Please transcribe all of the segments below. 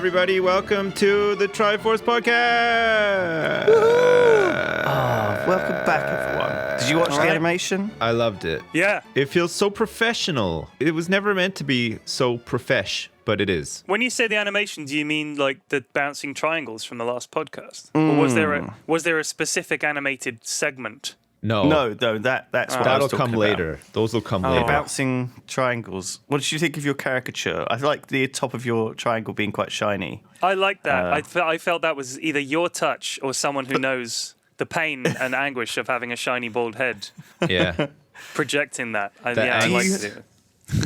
everybody. Welcome to the Triforce podcast. Welcome back, everyone. Did you watch the animation? I loved it. Yeah. It feels so professional. It was never meant to be so profesh, but it is. When you say the animation, do you mean like the bouncing triangles from the last podcast? Or was there a specific animated segment? No, that's what I that'll was talking come about. later. Those will come later. Bouncing triangles. What did you think of your caricature? I like the top of your triangle being quite shiny. I like that. I felt that was either your touch or someone who knows the pain and anguish of having a shiny bald head Yeah. projecting that. I angst. liked it.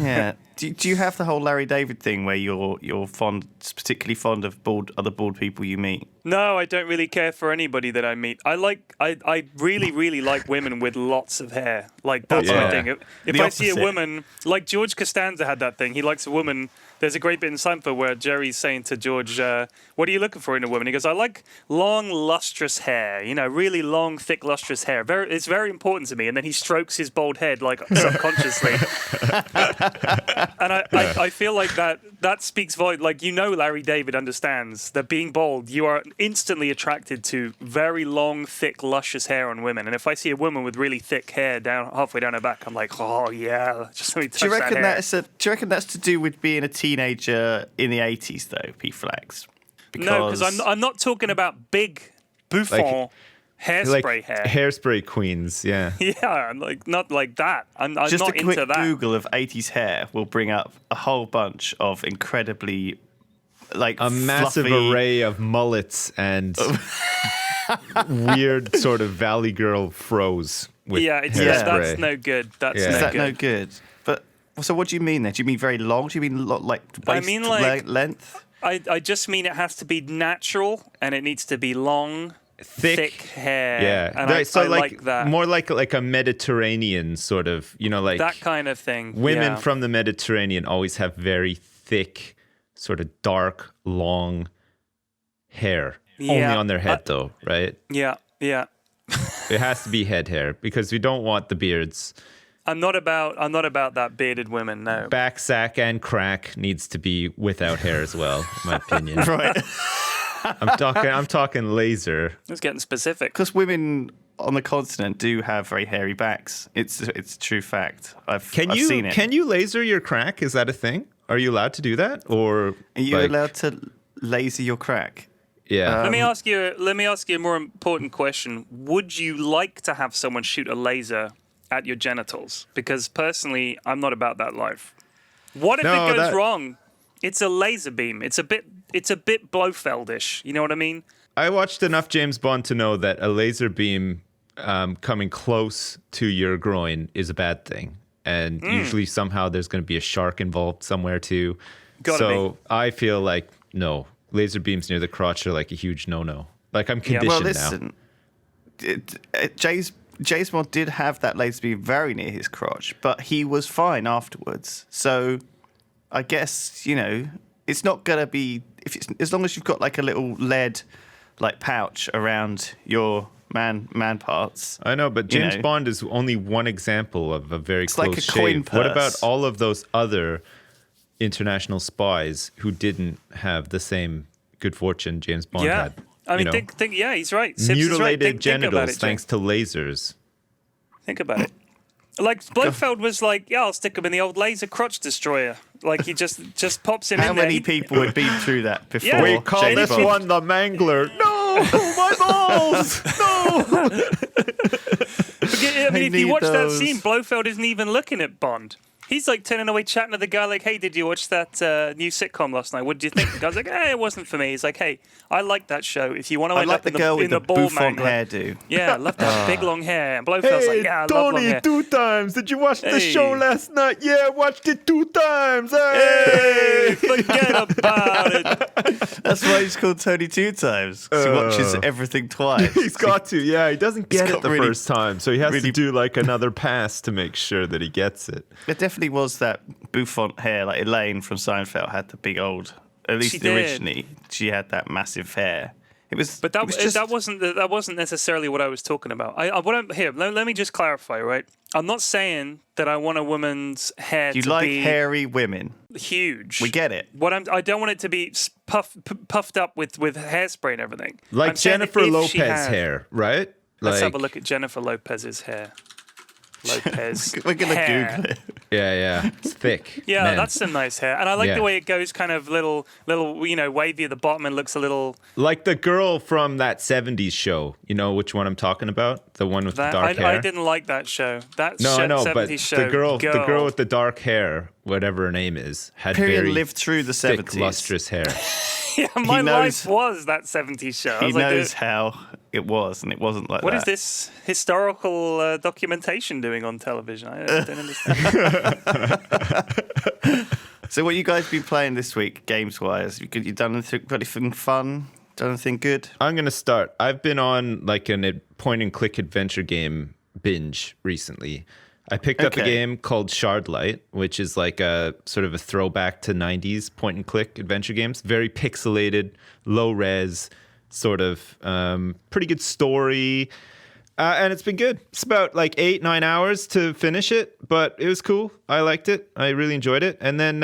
Yeah. Do you have the whole Larry David thing where you're particularly fond of other bald people you meet? No, I don't really care for anybody that I meet. I really, really like women with lots of hair. Like, that's my thing. If I see a woman, like George Costanza had that thing. He likes a woman. There's a great bit in Seinfeld where Jerry's saying to George, what are you looking for in a woman? He goes, I like long, lustrous hair. You know, really long, thick, lustrous hair. It's very important to me. And then he strokes his bald head, like, subconsciously. And I feel like that speaks volume. Like, you know, Larry David understands that being bald, you are instantly attracted to very long, thick, luscious hair on women. And if I see a woman with really thick hair halfway down her back, I'm like, oh yeah, just let me touch that hair. Do you reckon that's to do with being a teenager in the 80s though, P-Flags? No, because I'm not talking about big bouffant hairspray hair. Hairspray queens, yeah. Yeah, like not like that. I'm just not a quick into that. Google of 80s hair will bring up a whole bunch of incredibly a massive fluffy array of mullets and weird sort of Valley Girl froze. With that's no good. That's no good. But so, what do you mean then? Do you mean very long? Do you mean like waist length? I just mean it has to be natural and it needs to be long, thick hair. Yeah, and I like that. More like a Mediterranean sort of, like that kind of thing. Women from the Mediterranean always have very thick, sort of dark, long hair. Only on their head, though, right? Yeah. It has to be head hair because we don't want the beards. I'm not about that bearded women. No. Back, sack, and crack needs to be without hair as well, in my opinion. Right. I'm talking laser. It's getting specific. Because women on the continent do have very hairy backs. It's a true fact. I've seen it. Can you laser your crack? Is that a thing? Are you allowed to do that, or are you allowed to laser your crack? Yeah. Let me ask you a more important question. Would you like to have someone shoot a laser at your genitals? Because personally, I'm not about that life. What if it goes wrong? It's a laser beam. It's a bit Blofeld-ish. You know what I mean? I watched enough James Bond to know that a laser beam coming close to your groin is a bad thing. And usually somehow there's going to be a shark involved somewhere too. I feel like, no, laser beams near the crotch are like a huge no-no. Like, I'm conditioned now. James Bond did have that laser beam very near his crotch, but he was fine afterwards. So I guess, it's not going to be, as long as you've got like a little lead like pouch around your man parts. I know, but James Bond is only one example of a very close like a coin shave. purse. What about all of those other international spies who didn't have the same good fortune James Bond had? I mean, think. Yeah, he's right. Sips mutilated is right. genitals think thanks to lasers. Think about it. Like Blofeld was like, yeah, I'll stick him in the old laser crotch destroyer. Like he just pops him How in there. many people had been through that before? Yeah. We call James this Bond? one the Mangler. No, my balls. No. I mean, if you watch that those. scene, Blofeld isn't even looking at Bond. He's like turning away, chatting to the guy like, hey, did you watch that new sitcom last night? What did you think? The guy's like, it wasn't for me. He's like, hey, I like that show. If you want to I end like up the in the, girl with in the the ball bouffant mangler. hairdo. Yeah, I love that big long hair. And Blofeld's like, yeah, I love long hair. 2 times. Did you watch the Hey. show last night? Yeah, I watched it 2 times. Hey, forget about it. That's why he's called Tony 2 times. 'Cause he watches everything twice. He's got to. Yeah, he doesn't get it the really- first time, so he has to do like another pass to make sure that he gets it. There definitely was that bouffant hair. Like Elaine from Seinfeld had the big old. At least She did. originally, she had that massive hair. But it was just, that wasn't necessarily what I was talking about. Let me just clarify, right? I'm not saying that I want a woman's hair you to like be hairy women. huge. We get it. I don't want it to be puffed up with hairspray and everything. Like I'm saying Jennifer if she Lopez had- hair, right? Let's have a Like- look at Jennifer Lopez's hair. Lopez. We're gonna hair. Google it. Yeah, it's thick. Yeah, Man. that's some nice hair, and I like Yeah. the way it goes, kind of little, wavy at the bottom, and looks a little. Like the girl from that 70s show. You know which one I'm talking about? The one with the dark hair? I didn't like that show. No, I know, but 70s show. the girl with the dark hair, whatever her name is, had Period very lived through the thick, 70s. lustrous hair. Yeah, my knows- life was that 70s show. I He was like, knows how it was, and it wasn't like what that. is this historical documentation doing on television? I don't understand. So what you guys been playing this week, games-wise? You done anything fun? Done anything good? I'm going to start. I've been on like a point-and-click adventure game binge recently. I picked up a Okay. game called Shardlight, which is like a sort of a throwback to 90s point-and-click adventure games. Very pixelated, low-res, sort of pretty good story. And it's been good. It's about like 8-9 hours to finish it, but it was cool. I liked it. I really enjoyed it. And then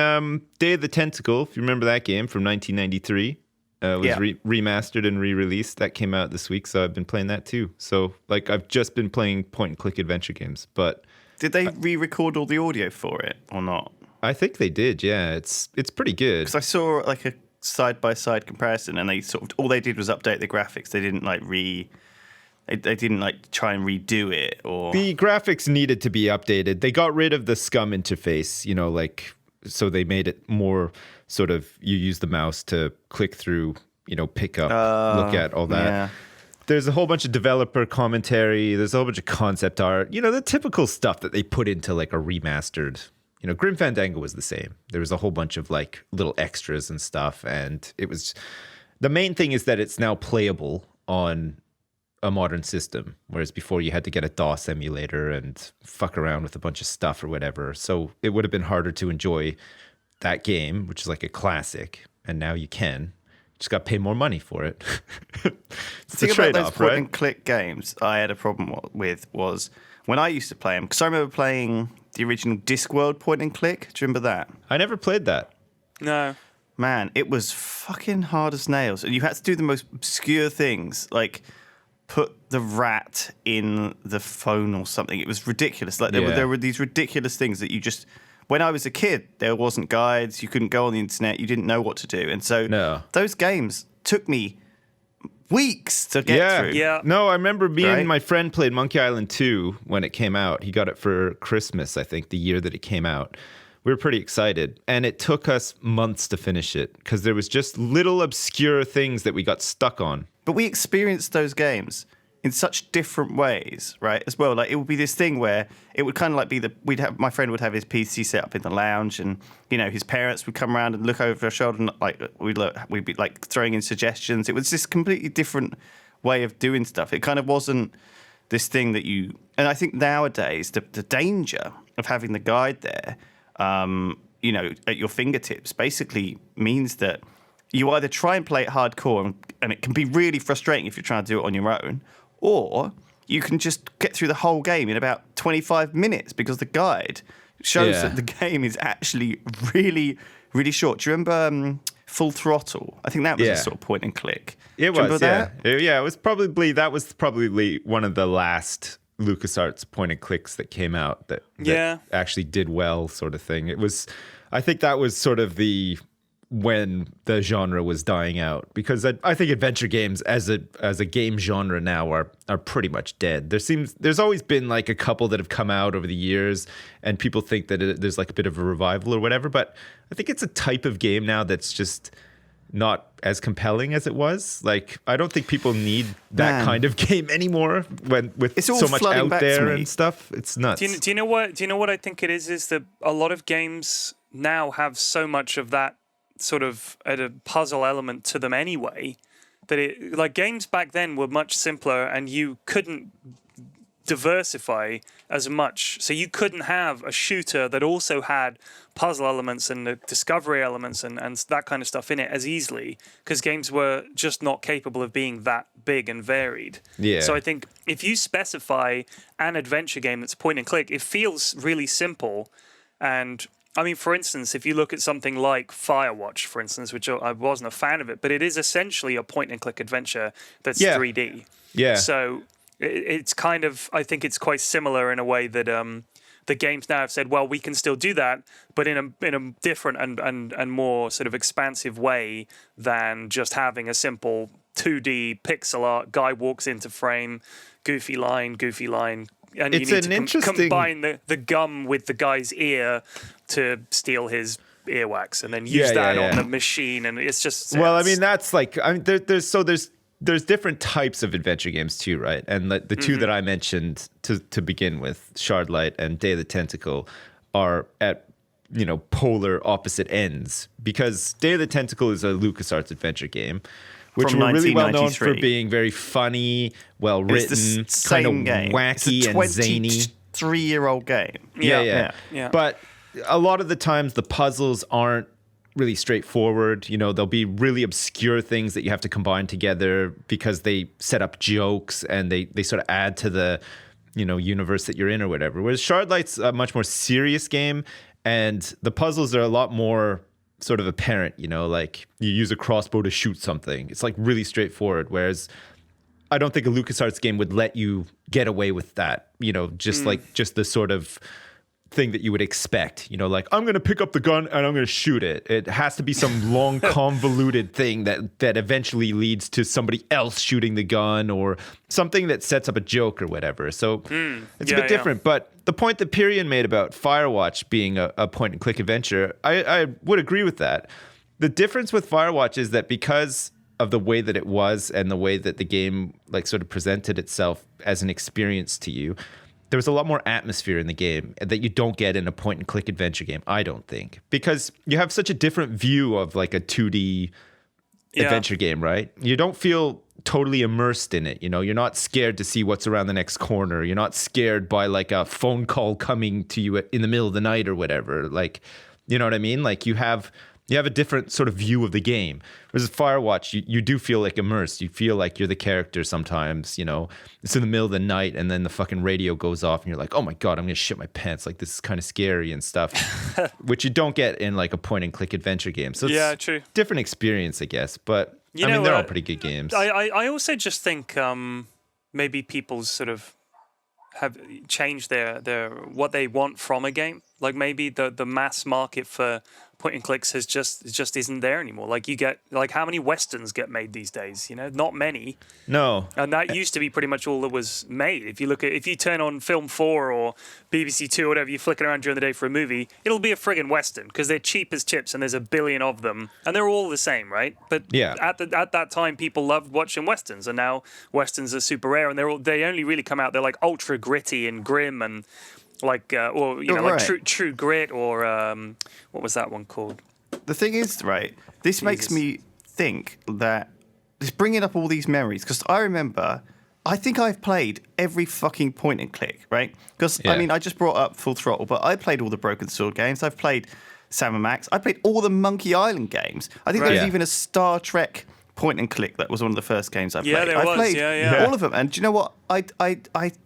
Day of the Tentacle, if you remember that game from 1993, was Yeah. remastered and re-released. That came out this week, so I've been playing that too. So like I've just been playing point-and-click adventure games, but Did they re-record all the audio for it or not? I think they did. Yeah, it's pretty good. Because I saw like a side-by-side comparison, and they all they did was update the graphics. They didn't like They didn't like try and redo it or. The graphics needed to be updated. They got rid of the scum interface, you know, like, so they made it more sort of, you use the mouse to click through, you know, pick up, look at all that. Yeah. There's a whole bunch of developer commentary. There's a whole bunch of concept art, you know, the typical stuff that they put into like a remastered, you know, Grim Fandango was the same. There was a whole bunch of like little extras and stuff. And it was, the main thing is that it's now playable on a modern system, whereas before you had to get a DOS emulator and fuck around with a bunch of stuff or whatever. So it would have been harder to enjoy that game, which is like a classic, and now you can. Just got to pay more money for it. It's The a thing about those trade-off, point right? and click games I had a problem with was when I used to play them, because I remember playing the original Discworld point and click. Do you remember that? I never played that. No. Man, it was fucking hard as nails. And you had to do the most obscure things, like put the rat in the phone or something. It was ridiculous. Like there were these ridiculous things that you just. When I was a kid, there wasn't guides. You couldn't go on the internet. You didn't know what to do, and so those games took me weeks to get through. Yeah. No, I remember me Right? and my friend played Monkey Island 2 when it came out. He got it for Christmas, I think, the year that it came out. We were pretty excited, and it took us months to finish it because there was just little obscure things that we got stuck on. But we experienced those games in such different ways, right? As well, like it would be this thing where it would kind of like be my friend would have his PC set up in the lounge, and you know his parents would come around and look over our shoulder, and like we'd be like throwing in suggestions. It was this completely different way of doing stuff. It kind of wasn't this thing that you. And I think nowadays the danger of having the guide there, you know, at your fingertips, basically means that you either try and play it hardcore, and it can be really frustrating if you're trying to do it on your own, or you can just get through the whole game in about 25 minutes because the guide shows that the game is actually really, really short. Do you remember Full Throttle? I think that was a sort of point and click. It Do you was, remember yeah. Yeah, that was probably one of the last LucasArts point and clicks that came out that actually did well, sort of thing. It was, I think that was sort of when the genre was dying out, because I think adventure games as a game genre now are pretty much dead. There's always been like a couple that have come out over the years, and people think that there's like a bit of a revival or whatever, but I think it's a type of game now that's just not as compelling as it was. Like, I don't think people need that kind of game anymore with It's all so much flooding out back to there me. and stuff. It's nuts. Do you know what I think it is that a lot of games now have so much of that sort of a puzzle element to them anyway, that like games back then were much simpler, and you couldn't diversify as much. So you couldn't have a shooter that also had puzzle elements and the discovery elements and that kind of stuff in it as easily, because games were just not capable of being that big and varied. Yeah. So I think if you specify an adventure game that's point and click, it feels really simple. And I mean, for instance, if you look at something like Firewatch, for instance, which I wasn't a fan of it, but it is essentially a point and click adventure that's 3D. Yeah. So it's kind of, I think it's quite similar in a way that the games now have said, well, we can still do that, but in a different and more sort of expansive way than just having a simple 2D pixel art, guy walks into frame, goofy line, and It's you need an to interesting... combine the gum with the guy's ear to steal his earwax and then use that on the machine, and it's just... Well, I mean, that's like... I mean, there's different types of adventure games too, right? And the two that I mentioned to begin with, Shardlight and Day of the Tentacle, are at, polar opposite ends, because Day of the Tentacle is a LucasArts adventure game, which From were really well known 1993. for being very funny, well written, It's the kind of same game. wacky and zany. It's a 23-year-old game. Yeah. Yeah. But a lot of the times the puzzles aren't really straightforward. There'll be really obscure things that you have to combine together because they set up jokes and they sort of add to the, universe that you're in or whatever. Whereas Shardlight's a much more serious game, and the puzzles are a lot more sort of apparent, like you use a crossbow to shoot something. It's like really straightforward. Whereas I don't think a LucasArts game would let you get away with that, just the sort of thing that you would expect, like I'm going to pick up the gun and I'm going to shoot it. It has to be some long convoluted thing that eventually leads to somebody else shooting the gun or something that sets up a joke or whatever. So it's a bit different. But the point that Pyrian made about Firewatch being a point and click adventure, I would agree with that. The difference with Firewatch is that because of the way that it was and the way that the game like sort of presented itself as an experience to you, there was a lot more atmosphere in the game that you don't get in a point and click adventure game, I don't think, because you have such a different view of like a 2D adventure game, right? You don't feel totally immersed in it. You're not scared to see what's around the next corner. You're not scared by like a phone call coming to you in the middle of the night or whatever. Like, you know what I mean? Like you have a different sort of view of the game. Whereas Firewatch, you do feel like immersed. You feel like you're the character sometimes, It's in the middle of the night and then the fucking radio goes off and you're like, oh my God, I'm going to shit my pants. Like this is kind of scary and stuff, which you don't get in like a point and click adventure game. So it's true. Different experience, I guess. But I mean, they're all pretty good games. I also just think maybe people's sort of have changed their what they want from a game. Like maybe the mass market for point and clicks has just isn't there anymore. Like you get like how many westerns get made these days? Not many. No. And that used to be pretty much all that was made. If you turn on Film 4 or BBC 2 or whatever, you're flicking around during the day for a movie, it'll be a friggin' western because they're cheap as chips and there's a billion of them and they're all the same, right? But at that time, people loved watching westerns, and now westerns are super rare and they only really come out. They're like ultra gritty and grim and like like True Grit or what was that one called? The thing is, right, this makes me think that it's bringing up all these memories, because I think I've played every fucking point and click, right? Because I mean, I just brought up Full Throttle, but I played all the Broken Sword games. I've played Sam & Max. I played all the Monkey Island games. I think there was even a Star Trek point and click that was one of the first games I played. Yeah, there was. I played all of them, and do you know what? I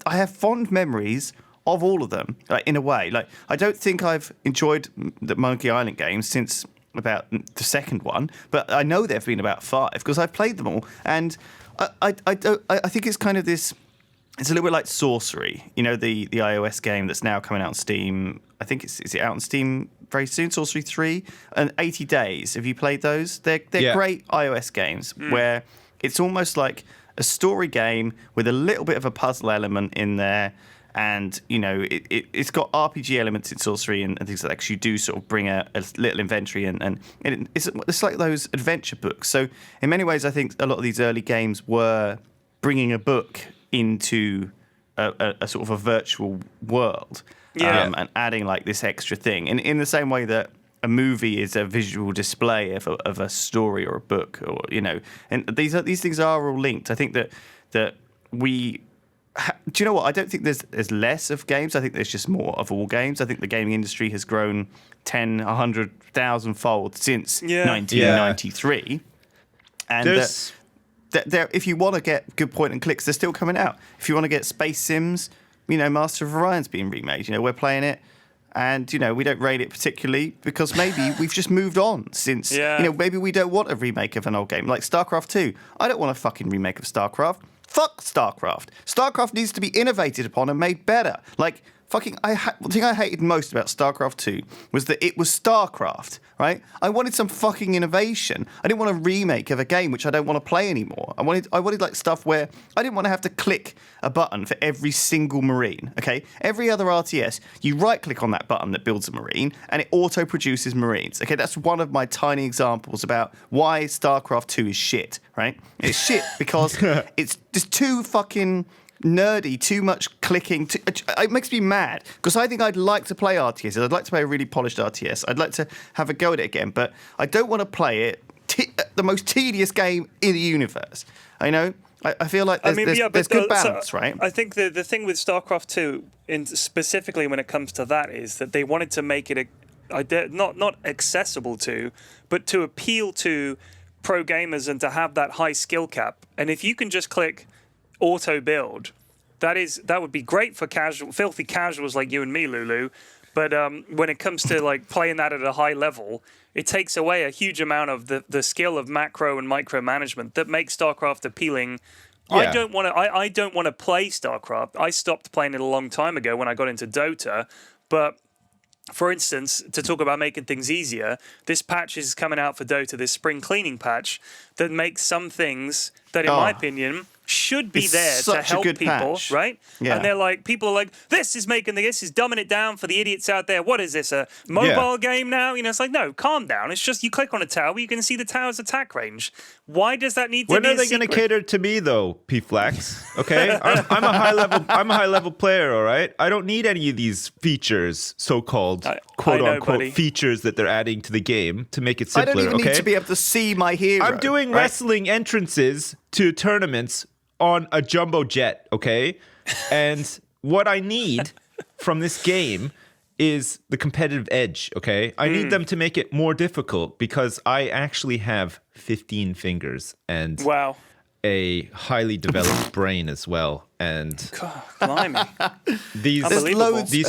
have fond memories of all of them, like, in a way. Like, I don't think I've enjoyed the Monkey Island games since about the second one, but I know there have been about 5 because I've played them all, and I think it's kind of this. It's a little bit like Sorcery, the iOS game that's now coming out on Steam. I think is it out on Steam very soon? Sorcery 3 and 80 Days. Have you played those? They're great iOS games where it's almost like a story game with a little bit of a puzzle element in there. And, it's got RPG elements in Sorcery and things like that, because you do sort of bring a little inventory and it's like those adventure books. So in many ways, I think a lot of these early games were bringing a book into a sort of a virtual world and adding like this extra thing. And in the same way that a movie is a visual display of a story or a book, or, and these things are all linked. I think that we do you know what? I don't think there's less of games. I think there's just more of all games. I think the gaming industry has grown 10, 100,000 fold since 1993. And if you want to get good point and clicks, they're still coming out. If you want to get Space Sims, Master of Orion's being remade. We're playing it. And, we don't rate it particularly because maybe we've just moved on since, maybe we don't want a remake of an old game. Like StarCraft 2. I don't want a fucking remake of StarCraft. Fuck StarCraft. StarCraft needs to be innovated upon and made better. Like, the thing I hated most about StarCraft 2 was that it was StarCraft, right? I wanted some fucking innovation. I didn't want a remake of a game which I don't want to play anymore. I wanted like stuff where I didn't want to have to click a button for every single marine, okay? Every other RTS, you right-click on that button that builds a marine and it auto-produces marines, okay? That's one of my tiny examples about why StarCraft 2 is shit, right? It's shit because it's just too fucking nerdy, too much clicking. It makes me mad because I think I'd like to play RTS. I'd like to play a really polished RTS. I'd like to have a go at it again, but I don't want to play it the most tedious game in the universe. I feel like there's good balance, right? I think the thing with StarCraft 2, specifically when it comes to that, is that they wanted to make it not accessible to, but to appeal to pro gamers and to have that high skill cap. And if you can just click auto build, that would be great for filthy casuals like you and me, Lulu. But when it comes to like playing that at a high level, it takes away a huge amount of the skill of macro and micro management that makes StarCraft appealing. Yeah. I don't want to play StarCraft. I stopped playing it a long time ago when I got into Dota. But for instance, to talk about making things easier, this patch is coming out for Dota, this spring cleaning patch that makes some things that, in my opinion, should be there to help people, patch. Right? Yeah. And people are like, this is dumbing it down for the idiots out there. What is this, a mobile game now? It's like, no, calm down. It's just you click on a tower, you can see the tower's attack range. Why does that need to be a secret? When are they going to cater to me though, P-Flax? Okay, I'm a high level player. All right, I don't need any of these features, so-called quote unquote features that they're adding to the game to make it simpler. I don't even need to be able to see my hero. I'm doing wrestling entrances to tournaments on a jumbo jet, okay? And what I need from this game is the competitive edge, okay? I need them to make it more difficult because I actually have 15 fingers and a highly developed brain as well. And these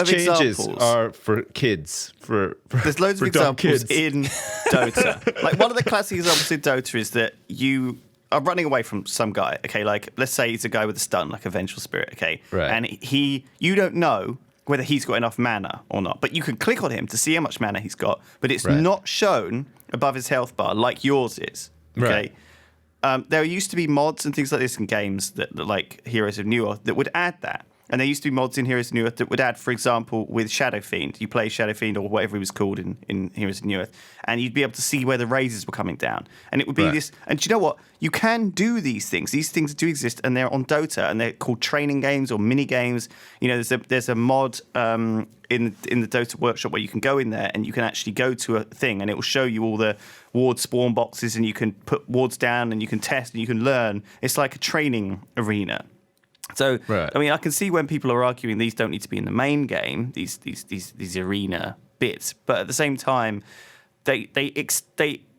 changes are for kids. There's loads of examples in Dota. Like one of the classic examples in Dota is that you are running away from some guy, okay? Like, let's say he's a guy with a stun, like a vengeful spirit, okay? Right. And you don't know whether he's got enough mana or not, but you can click on him to see how much mana he's got, but it's not shown above his health bar like yours is, okay? Right. There used to be mods and things like this in games that like Heroes of New Earth that would add that. And there used to be mods in Heroes of New Earth that would add, for example, with Shadow Fiend. You play Shadow Fiend or whatever he was called in Heroes of New Earth, and you'd be able to see where the raises were coming down. And it would be this. And do you know what? You can do these things. These things do exist, and they're on Dota, and they're called training games or mini games. There's a mod in the Dota workshop where you can go in there and you can actually go to a thing, and it will show you all the ward spawn boxes, and you can put wards down, and you can test, and you can learn. It's like a training arena. So, I mean, I can see when people are arguing these don't need to be in the main game, these arena bits, but at the same time, they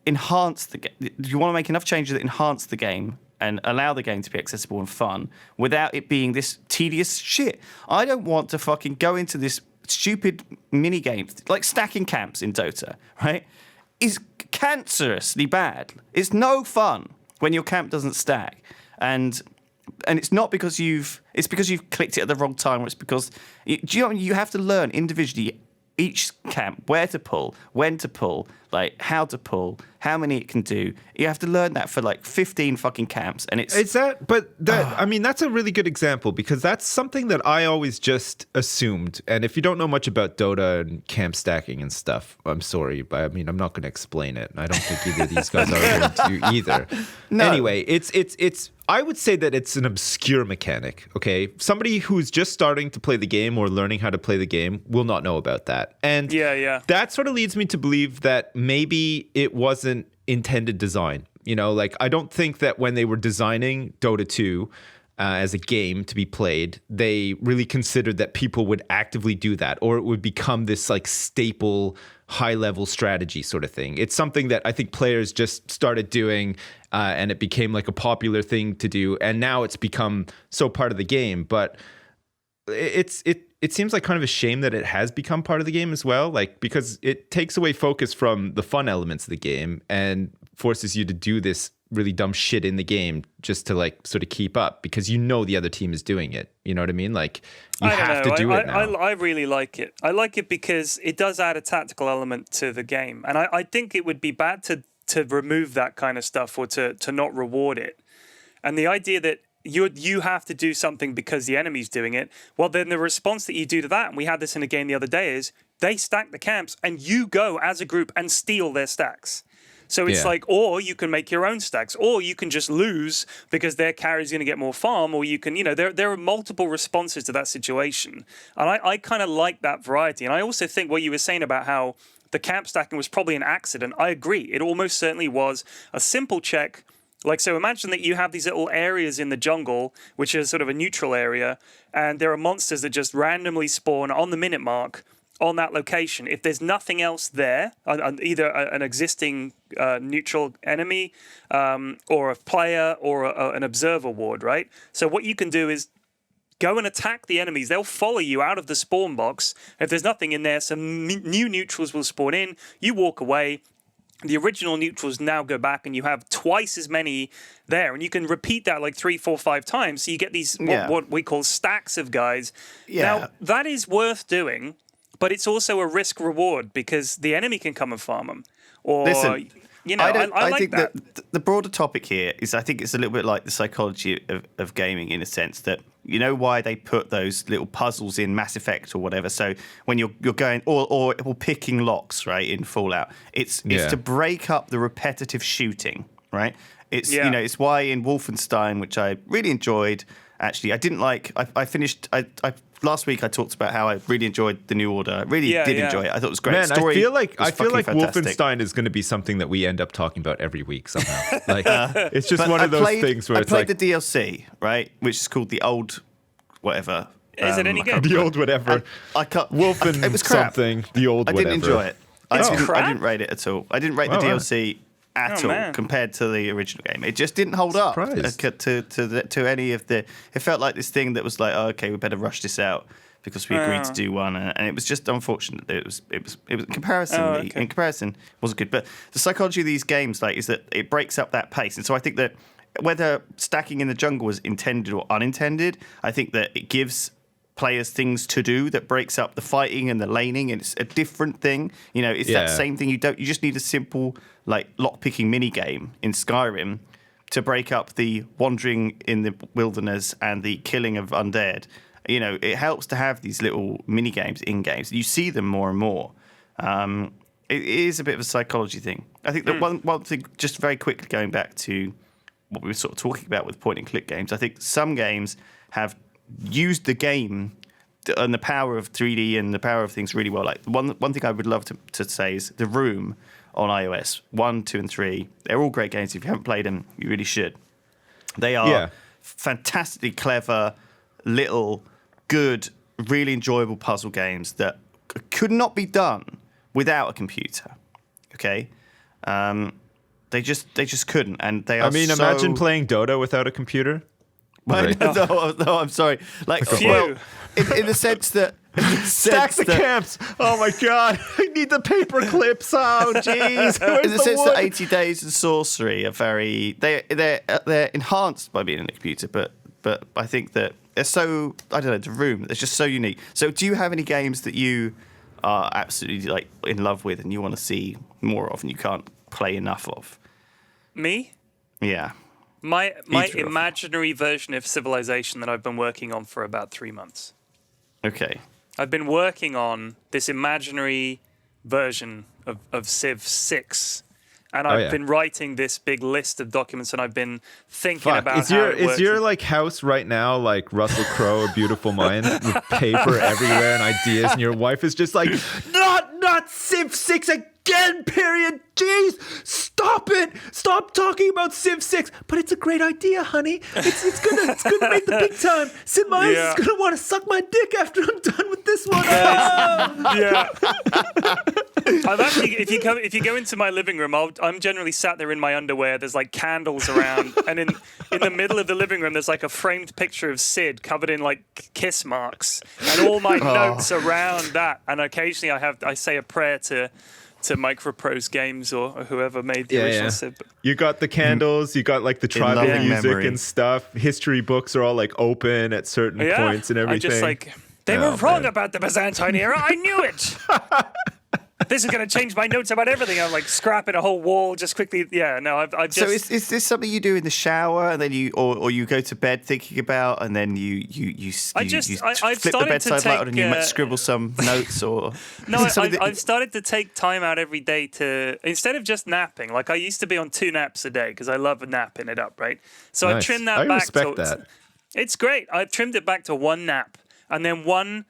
enhance the game. You want to make enough changes that enhance the game and allow the game to be accessible and fun without it being this tedious shit. I don't want to fucking go into this stupid mini game like stacking camps in Dota, right? Is cancerously bad. It's no fun when your camp doesn't stack, and it's not because it's because you've clicked it at the wrong time, or it's because you have to learn individually each camp where to pull, when to pull, like how to pull, how many it can do. You have to learn that for like 15 fucking camps, and I mean, that's a really good example because that's something that I always just assumed. And if you don't know much about Dota and camp stacking and stuff, I'm sorry, but I mean, I'm not going to explain it. I don't think either of these guys are going to either. No. Anyway, it's. I would say that it's an obscure mechanic, okay? Somebody who's just starting to play the game or learning how to play the game will not know about that. And that sort of leads me to believe that maybe it wasn't intended design. Like, I don't think that when they were designing Dota 2, as a game to be played, they really considered that people would actively do that, or it would become this like staple high-level strategy sort of thing. It's something that I think players just started doing, and it became like a popular thing to do, and now it's become so part of the game. But it seems like kind of a shame that it has become part of the game as well, like because it takes away focus from the fun elements of the game and forces you to do this really dumb shit in the game just to like sort of keep up because you know the other team is doing it. You know what I mean? Like you have to do it now. I really like it. I like it because it does add a tactical element to the game. And I think it would be bad to remove that kind of stuff or to not reward it. And the idea that you have to do something because the enemy's doing it, well, then the response that you do to that, and we had this in a game the other day, is they stack the camps and you go as a group and steal their stacks. So it's like, or you can make your own stacks, or you can just lose because their carry's going to get more farm, or you can, there are multiple responses to that situation. And I kind of like that variety. And I also think what you were saying about how the camp stacking was probably an accident, I agree. It almost certainly was a simple check. Like, so imagine that you have these little areas in the jungle, which is sort of a neutral area, and there are monsters that just randomly spawn on the minute mark on that location. If there's nothing else there, either an existing neutral enemy or a player or an observer ward, right? So what you can do is go and attack the enemies. They'll follow you out of the spawn box. If there's nothing in there, some new neutrals will spawn in. You walk away. The original neutrals now go back and you have twice as many there. And you can repeat that like 3, 4, 5 times. So you get these, what we call stacks of guys. Yeah. Now, that is worth doing. But it's also a risk reward because the enemy can come and farm them. Or, listen, I like think that. The broader topic here is I think it's a little bit like the psychology of gaming in a sense that you know why they put those little puzzles in Mass Effect or whatever. So when you're going or picking locks, right, in Fallout, it's to break up the repetitive shooting, right? It's it's why in Wolfenstein, which I really enjoyed. Actually, I didn't like. I finished. Last week I talked about how I really enjoyed the New Order. I really did enjoy it. I thought it was great. Man, Story I feel like fantastic. Wolfenstein is going to be something that we end up talking about every week somehow. Like it's just one of those things where it's like I played the DLC, right, which is called the old whatever. Is it any good? The old whatever. I cut. Wolfen it was crap. Something. The old whatever. I didn't enjoy it. It's I crap? didn't rate it at all. I didn't rate the DLC at all compared to the original game. It just didn't hold up to any of the. It felt like this thing that was like, oh, okay, we better rush this out because we agreed to do one, and it was just unfortunate. It was in comparison. In comparison, it wasn't good. But the psychology of these games, like, is that it breaks up that pace, and so I think that whether stacking in the jungle was intended or unintended, I think that it gives players things to do that breaks up the fighting and the laning, and it's a different thing. It's that same thing. You just need a simple like lockpicking mini game in Skyrim to break up the wandering in the wilderness and the killing of undead. It helps to have these little mini games in games. You see them more and more. It is a bit of a psychology thing. I think that one thing, just very quickly going back to what we were sort of talking about with point and click games, I think some games have used the game and the power of 3D and the power of things really well. Like one thing I would love to say is The Room on iOS 1, 2, and 3. They're all great games. If you haven't played them, you really should. They are fantastically clever, little, good, really enjoyable puzzle games that could not be done without a computer. Okay, they just couldn't, and they are. Imagine playing Dota without a computer. Right. No, I'm sorry. Like, well, in the sense that stack the camps. Oh my god, I need the paper clips. Oh jeez. In the sense that 80 Days and Sorcery are they're enhanced by being in a computer, but I think that they're so, I don't know, The Room, it's just so unique. So do you have any games that you are absolutely like in love with and you want to see more of and you can't play enough of? Me? Yeah. My imaginary version of Civilization that I've been working on for about 3 months. Okay. I've been working on this imaginary version of Civ VI. And I've been writing this big list of documents, and I've been thinking about how it works. Is your like house right now like Russell Crowe, A Beautiful Mind, with paper everywhere and ideas, and your wife is just like, not Civ 6 again. again, period. Jeez, stop it. Stop talking about Civ 6. But it's a great idea, honey. It's gonna make the big time. Sid Meier's is gonna want to suck my dick after I'm done with this one. Yeah. I've actually, if you go into my living room, I'm generally sat there in my underwear. There's like candles around, and in the middle of the living room, there's like a framed picture of Sid covered in like kiss marks, and all my notes around that. And occasionally, I say a prayer to Microprose Games or whoever made the original Civ. You got the candles, you got like the tribal music memory. and stuff. History books are all like open at certain points and everything. I just like, they were wrong about the Byzantine era. I knew it. This is going to change my notes about everything. I'm like scrapping a whole wall just quickly. Yeah, no, I've just. So is this something you do in the shower and then you you go to bed thinking about and then you flip the bedside light on and you might scribble some notes or? No, I've started to take time out every day to, instead of just napping. Like I used to be on 2 naps a day because I love napping it up, right? So Nice. I trimmed that I back. respect that. It's great. I've trimmed it back to 1 nap and then 1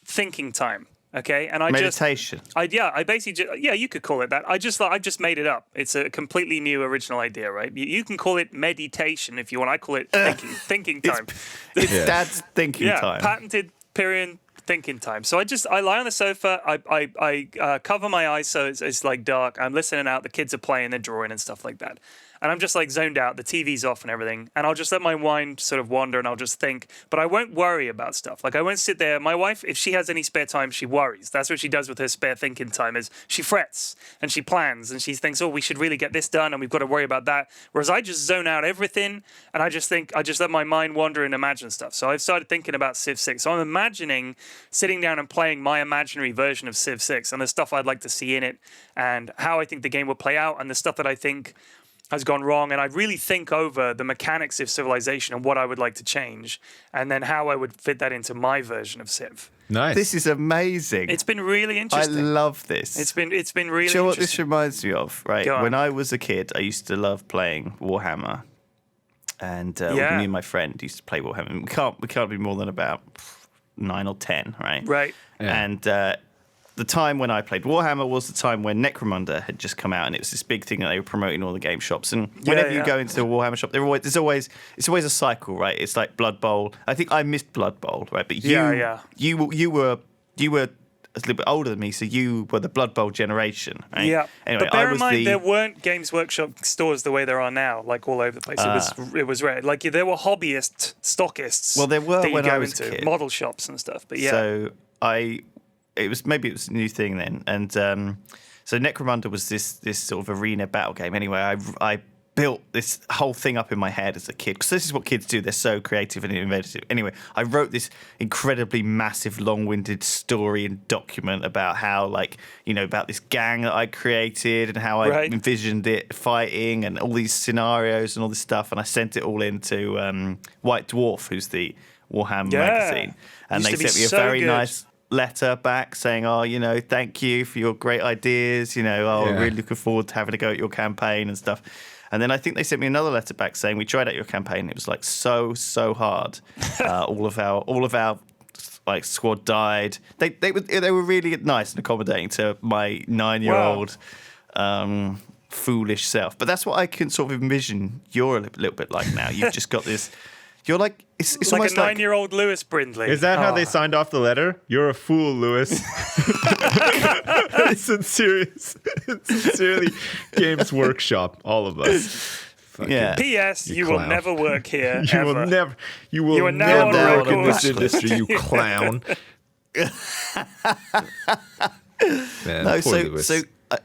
thinking time. Okay, and I meditation. I basically you could call it that. I just made it up. It's a completely new original idea, right? You can call it meditation if you want. I call it thinking time. It's Dad's thinking time. Patented period thinking time. So I lie on the sofa. I cover my eyes so it's like dark. I'm listening out. The kids are playing, they're drawing and stuff like that. And I'm just like zoned out. The TV's off and everything. And I'll just let my mind sort of wander and I'll just think. But I won't worry about stuff. Like I won't sit there. My wife, if she has any spare time, she worries. That's what she does with her spare thinking time is she frets and she plans and she thinks, oh, we should really get this done and we've got to worry about that. Whereas I just zone out everything and I just let my mind wander and imagine stuff. So I've started thinking about Civ 6. So I'm imagining sitting down and playing my imaginary version of Civ 6 and the stuff I'd like to see in it and how I think the game will play out and the stuff that I think has gone wrong, and I really think over the mechanics of Civilization and what I would like to change, and then how I would fit that into my version of Civ. Nice. This is amazing. It's been really interesting. I love this. It's been really Do you know what this interesting. reminds me of? Right, Go on. when I was a kid, I used to love playing Warhammer, and me and my friend used to play Warhammer. We can't be more than about 9 or 10, right? Right. Yeah. And the time when I played Warhammer was the time when Necromunda had just come out, and it was this big thing that they were promoting all the game shops. And whenever you go into a Warhammer shop, it's always a cycle, right? It's like Blood Bowl. I think I missed Blood Bowl, right? But you were a little bit older than me, so you were the Blood Bowl generation, right? Yeah. Anyway, but bear in mind, there weren't Games Workshop stores the way there are now, like all over the place. It was rare. Like there were hobbyist stockists. Well, there were that you when go I was into a kid. model shops and stuff. But So it was a new thing then, and so Necromunda was this sort of arena battle game. Anyway, I built this whole thing up in my head as a kid because this is what kids do. They're so creative and inventive. Anyway, I wrote this incredibly massive, long-winded story and document about how, about this gang that I created and how I envisioned it fighting and all these scenarios and all this stuff. And I sent it all into White Dwarf, who's the Warhammer magazine, and they sent me a very nice letter back saying, thank you for your great ideas. I'm really looking forward to having a go at your campaign and stuff. And then I think they sent me another letter back saying, we tried out your campaign. It was like so hard. All of our like squad died. They were really nice and accommodating to my 9-year-old foolish self. But that's what I can sort of envision you're a little bit like now. You've just got this. You're like it's like almost a 9-year-old Lewis Brindley. Is that how they signed off the letter? You're a fool, Lewis. Sincerely, Games Workshop, all of us. Yeah. P.S. You will never work here. You will never. You are now never on work in record. this industry, you clown. Man, No, poor Lewis. so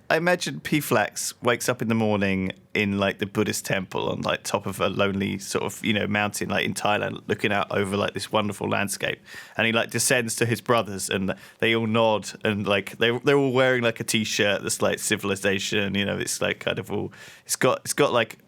I imagine P-Flax wakes up in the morning in like the Buddhist temple on like top of a lonely sort of mountain like in Thailand, looking out over like this wonderful landscape, and he like descends to his brothers and they all nod and like they're all wearing like a t-shirt that's like Civilization. It's like kind of all they've got like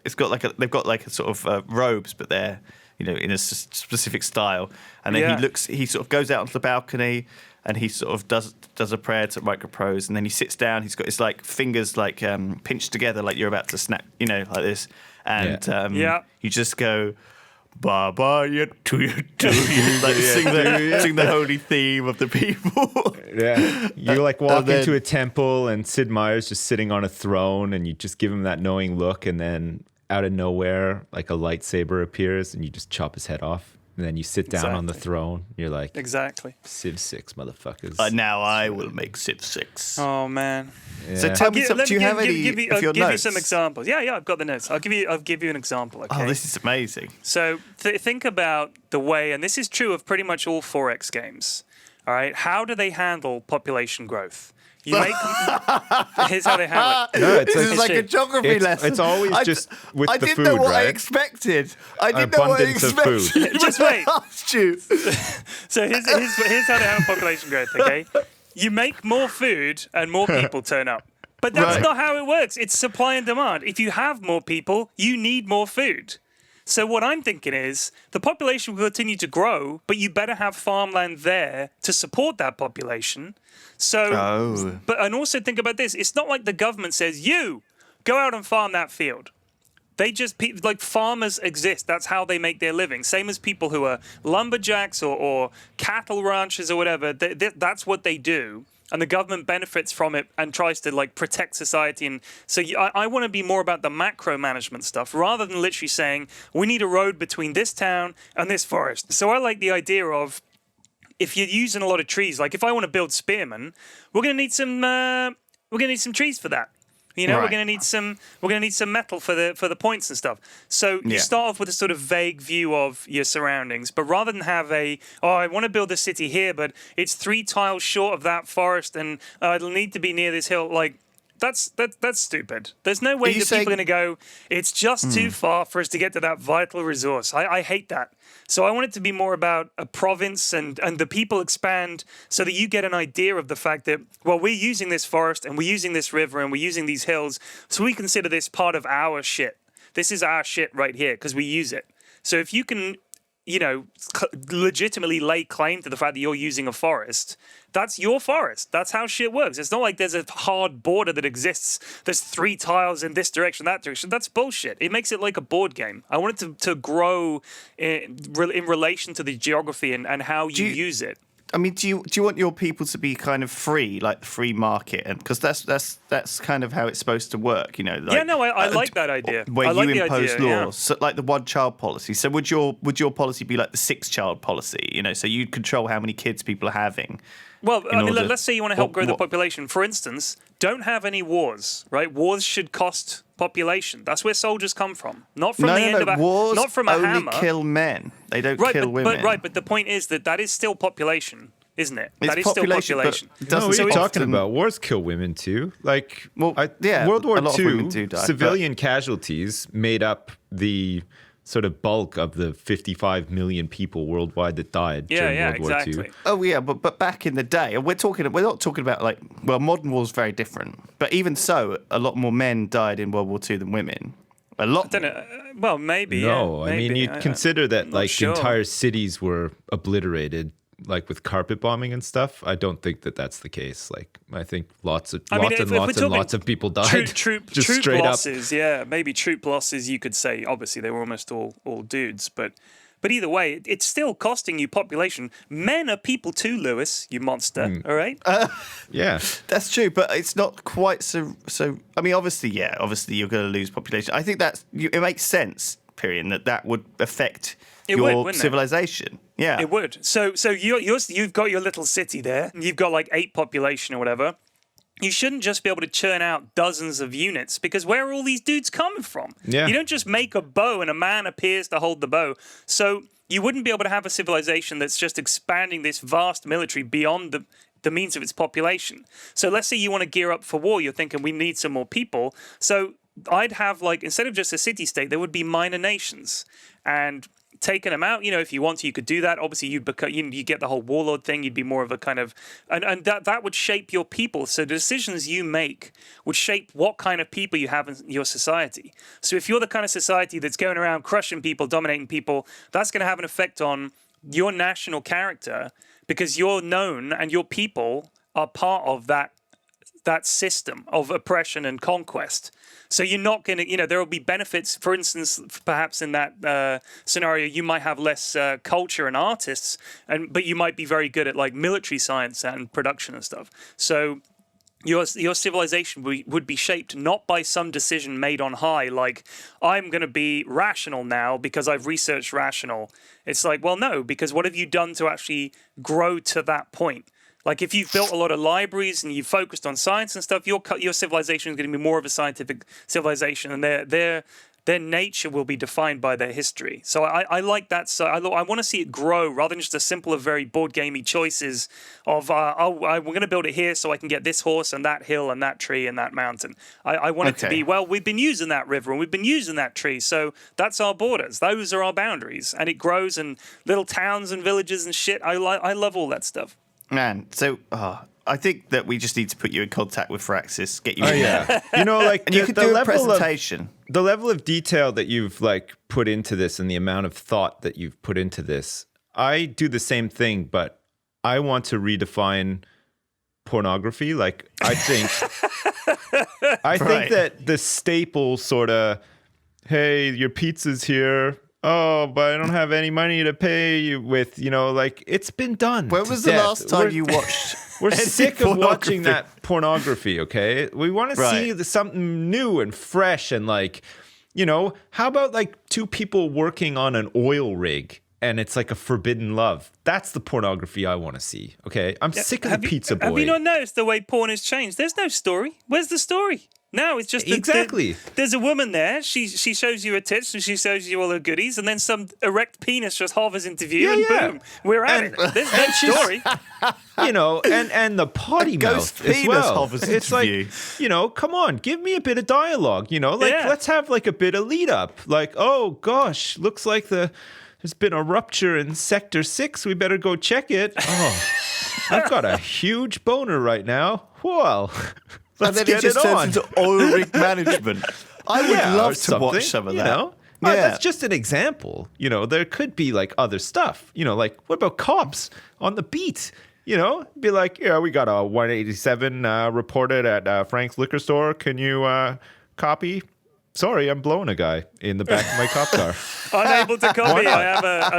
a sort of robes, but they're in a specific style, and then he sort of goes out onto the balcony. And he sort of does a prayer to Microprose, and then he sits down. He's got his like fingers like pinched together, like you're about to snap, like this. And you just go, Baba, you to you, like sing the holy theme of the people. Yeah, you like walk into a temple and Sid Meier's just sitting on a throne, and you just give him that knowing look, and then out of nowhere, like a lightsaber appears, and you just chop his head off. And then you sit down on the throne. You're like, exactly. Civ 6, motherfuckers. Now I will make Civ 6. Oh man. Yeah. So tell me, do you have any give of your give you notes? some examples. Yeah, I've got the notes. I'll give you an example. Okay. Oh, this is amazing. So think about the way, and this is true of pretty much all 4X games. All right, how do they handle population growth? You make here's how they handle it. No, This is like a geography lesson. It's always just with I the didn't food, know what I right? expected. I didn't know what I Abundance of expected. food. Just wait. I asked you. So here's how they handle population growth. Okay, you make more food and more people turn up. But that's Right. not how it works. It's supply and demand. If you have more people, you need more food. So what I'm thinking is the population will continue to grow, but you better have farmland there to support that population. So, and also think about this. It's not like the government says, you go out and farm that field. They just, like farmers exist. That's how they make their living. Same as people who are lumberjacks or cattle ranchers or whatever. That's what they do. And the government benefits from it and tries to like protect society. And so I want to be more about the macro management stuff rather than literally saying we need a road between this town and this forest. So I like the idea of if you're using a lot of trees, like if I want to build spearmen, we're going to need some trees for that. You know, Right. we're going to need some metal for the points and stuff. So you start off with a sort of vague view of your surroundings, but rather than have I want to build a city here, but it's 3 tiles short of that forest, and it'll need to be near this hill. Like that's stupid. There's no way that people are going to go. It's just too far for us to get to that vital resource. I hate that. So I want it to be more about a province and the people expand so that you get an idea of the fact that, well, we're using this forest and we're using this river and we're using these hills. So we consider this part of our shit. This is our shit right here because we use it. So if you can, legitimately lay claim to the fact that you're using a forest, that's your forest. That's how shit works. It's not like there's a hard border that exists. There's 3 tiles in this direction, that direction. That's bullshit. It makes it like a board game. I want it to grow in relation to the geography and how you use it. I mean, do you want your people to be kind of free, like the free market, and because that's kind of how it's supposed to work, Like, yeah, no, I like that idea. Where I like you impose idea, laws, yeah. so like the 1-child policy. So would your policy be like the 6-child policy? So you'd control how many kids people are having. Well, I mean, let's say you want to help grow the population. For instance, don't have any wars, right? Wars should cost population. That's where soldiers come from, not from wars not from a only hammer. Kill men. They don't kill women. But the point is that is still population, isn't it? It's that is still population. No, what are you talking about? Wars kill women too. Like, World War a lot of women II, do die, civilian casualties made up the sort of bulk of the 55 million people worldwide that died during World War II. Oh yeah, but back in the day, we're not talking about like, well, modern war's very different. But even so, a lot more men died in World War II than women. A lot. I don't know. Well, maybe. No, yeah, I mean, you'd consider that like sure. entire cities were obliterated, like with carpet bombing and stuff. I don't think that that's the case. Like, I think lots of people died. Troop straight losses, yeah, maybe troop losses. You could say, obviously, they were almost all dudes, but either way, it's still costing you population. Men are people too, Lewis, you monster. All right. Yeah, that's true, but it's not quite so. I mean, obviously, you're going to lose population. I think it makes sense. Period. That would affect your civilization. Yeah, it would. So you've got your little city there. And you've got like 8 population or whatever. You shouldn't just be able to churn out dozens of units because where are all these dudes coming from? Yeah. You don't just make a bow and a man appears to hold the bow. So you wouldn't be able to have a civilization that's just expanding this vast military beyond the means of its population. So let's say you want to gear up for war. You're thinking we need some more people. So I'd have like, instead of just a city-state, there would be minor nations. And taking them out, if you want to, you could do that. Obviously, you get the whole warlord thing. You'd be more of a kind of, and that would shape your people. So the decisions you make would shape what kind of people you have in your society. So if you're the kind of society that's going around crushing people, dominating people, that's going to have an effect on your national character because you're known and your people are part of that that system of oppression and conquest. So you're not going to, there will be benefits. For instance, perhaps in that scenario, you might have less culture and artists, but you might be very good at like military science and production and stuff. So your civilization would be shaped not by some decision made on high, like I'm going to be rational now because I've researched rational. It's like, well, no, because what have you done to actually grow to that point? Like if you've built a lot of libraries and you've focused on science and stuff, your civilization is going to be more of a scientific civilization, and their nature will be defined by their history. So I like that. So I want to see it grow rather than just a simple of very board gamey choices of we're going to build it here so I can get this horse and that hill and that tree and that mountain. I want it to be, well, we've been using that river and we've been using that tree, so that's our borders. Those are our boundaries, and it grows, and little towns and villages and shit. I love all that stuff. Man, so I think that we just need to put you in contact with Firaxis, get you in there. You know, like And you could do a presentation. The level of detail that you've like put into this and the amount of thought that you've put into this, I do the same thing, but I want to redefine pornography. Like I think think that the staple sort of, hey, your pizza's here. Oh, but I don't have any money to pay you with, like it's been done. When was the last time you watched? We're sick of watching that pornography, okay? We want to see something new and fresh and like, how about like two people working on an oil rig and it's like a forbidden love? That's the pornography I want to see, okay? I'm sick of the pizza boy. Have you not noticed the way porn has changed? There's no story. Where's the story? No, it's just exactly. There's a woman there. She shows you her tits and she shows you all her goodies, and then some erect penis just hovers into view, and boom, we're at it. There's no story. And the potty mouth as well. Hovers it's into like, view. Come on, give me a bit of dialogue. Let's have like a bit of lead up. Like, oh gosh, looks like there's been a rupture in Sector 6. We better go check it. Oh, I've got a huge boner right now. Well. And then it just turns into oil rig management. I would love to watch some of that. That's just an example. There could be like other stuff. Like what about cops on the beat? Be like, we got a 187 reported at Frank's liquor store. Can you copy? Sorry, I'm blowing a guy in the back of my cop car. Unable to copy. I have a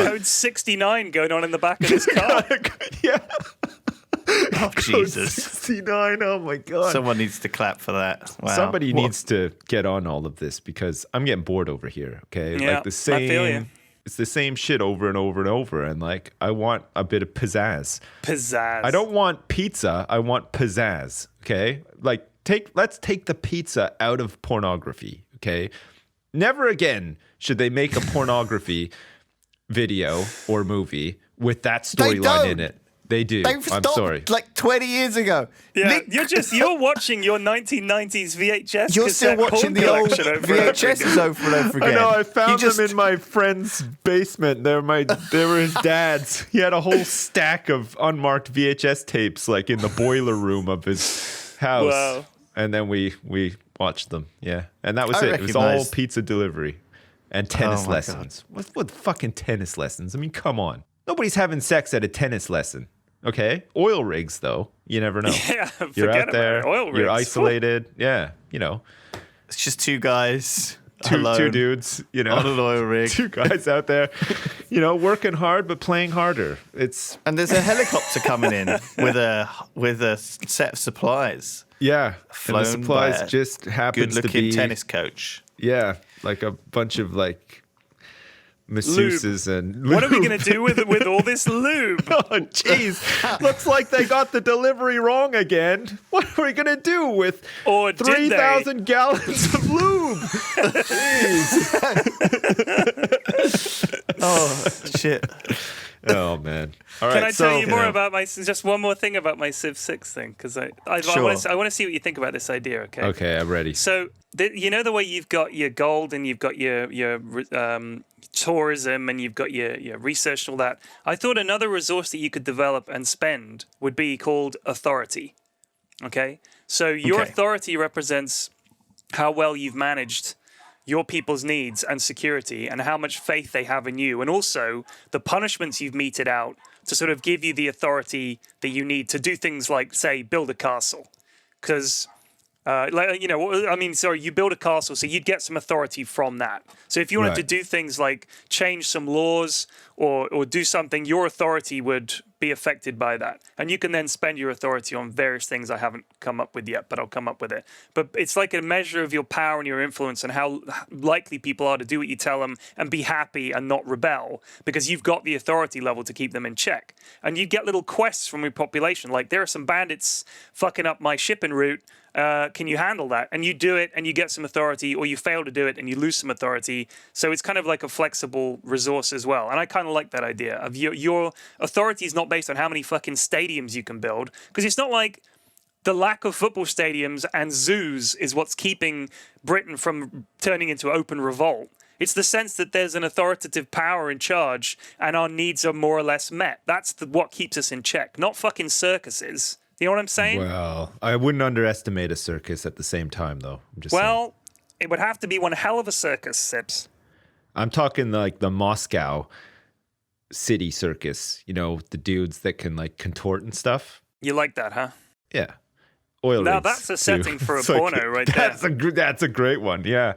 code 69 going on in the back of this car. Yeah. Oh, Jesus. 69, oh my God. Someone needs to clap for that. Wow. Somebody needs to get on all of this because I'm getting bored over here, okay? Yeah, like the same, I feel you. It's the same shit over and over and over, and like I want a bit of pizzazz. Pizzazz. I don't want pizza, I want pizzazz, okay? Like let's take the pizza out of pornography, okay? Never again should they make a pornography video or movie with that storyline in it. They do. They've I'm stopped sorry. like 20 years ago. Yeah, you're watching your 1990s VHS. You're still watching the old VHSs over and over again. I know. I found them in my friend's basement. They were his dad's. He had a whole stack of unmarked VHS tapes, like in the boiler room of his house. Wow. And then we watched them. Yeah, and that was it. It was all pizza delivery and tennis lessons. What fucking tennis lessons? I mean, come on. Nobody's having sex at a tennis lesson. Okay, oil rigs though. You never know. Yeah, you're out there. It. Oil rigs. You're isolated. Yeah, it's just two guys, two dudes. on an oil rig. Two guys out there, working hard but playing harder. And there's a helicopter coming in with a set of supplies. Yeah, flown and the supplies by a just happens to be good-looking tennis coach. Yeah, like a bunch of like masseuses and lube. What are we going to do with all this lube? Oh, jeez. Looks like they got the delivery wrong again. What are we going to do with 3,000 gallons of lube? Jeez. Oh, shit. Oh, man. All right. Can I tell you more about just one more thing about my Civ 6 thing? Because I want to see what you think about this idea, okay? Okay, I'm ready. So, the way you've got your gold and you've got your tourism and you've got your research and all that, I thought another resource that you could develop and spend would be called authority, okay? So your authority represents how well you've managed your people's needs and security and how much faith they have in you, and also the punishments you've meted out to sort of give you the authority that you need to do things like, say, build a castle. because you build a castle, so you'd get some authority from that. So if you wanted to do things like change some laws or do something, your authority would be affected by that. And you can then spend your authority on various things I haven't come up with yet, but I'll come up with it. But it's like a measure of your power and your influence and how likely people are to do what you tell them and be happy and not rebel, because you've got the authority level to keep them in check. And you get little quests from your population, like there are some bandits fucking up my shipping route. Can you handle that? And you do it and you get some authority, or you fail to do it and you lose some authority. So it's kind of like a flexible resource as well. And I kind of like that idea of your authority is not based on how many fucking stadiums you can build, because it's not like the lack of football stadiums and zoos is what's keeping Britain from turning into open revolt. It's the sense that there's an authoritative power in charge and our needs are more or less met. That's what keeps us in check, not fucking circuses. You know what I'm saying? Well, I wouldn't underestimate a circus at the same time, though. I'm just saying. It would have to be one hell of a circus, Sips. I'm talking like the Moscow city circus. You know, the dudes that can like contort and stuff. You like that, huh? Yeah. Oil now rigs, that's a too. setting for a It's porno right there. That's a great one. Yeah,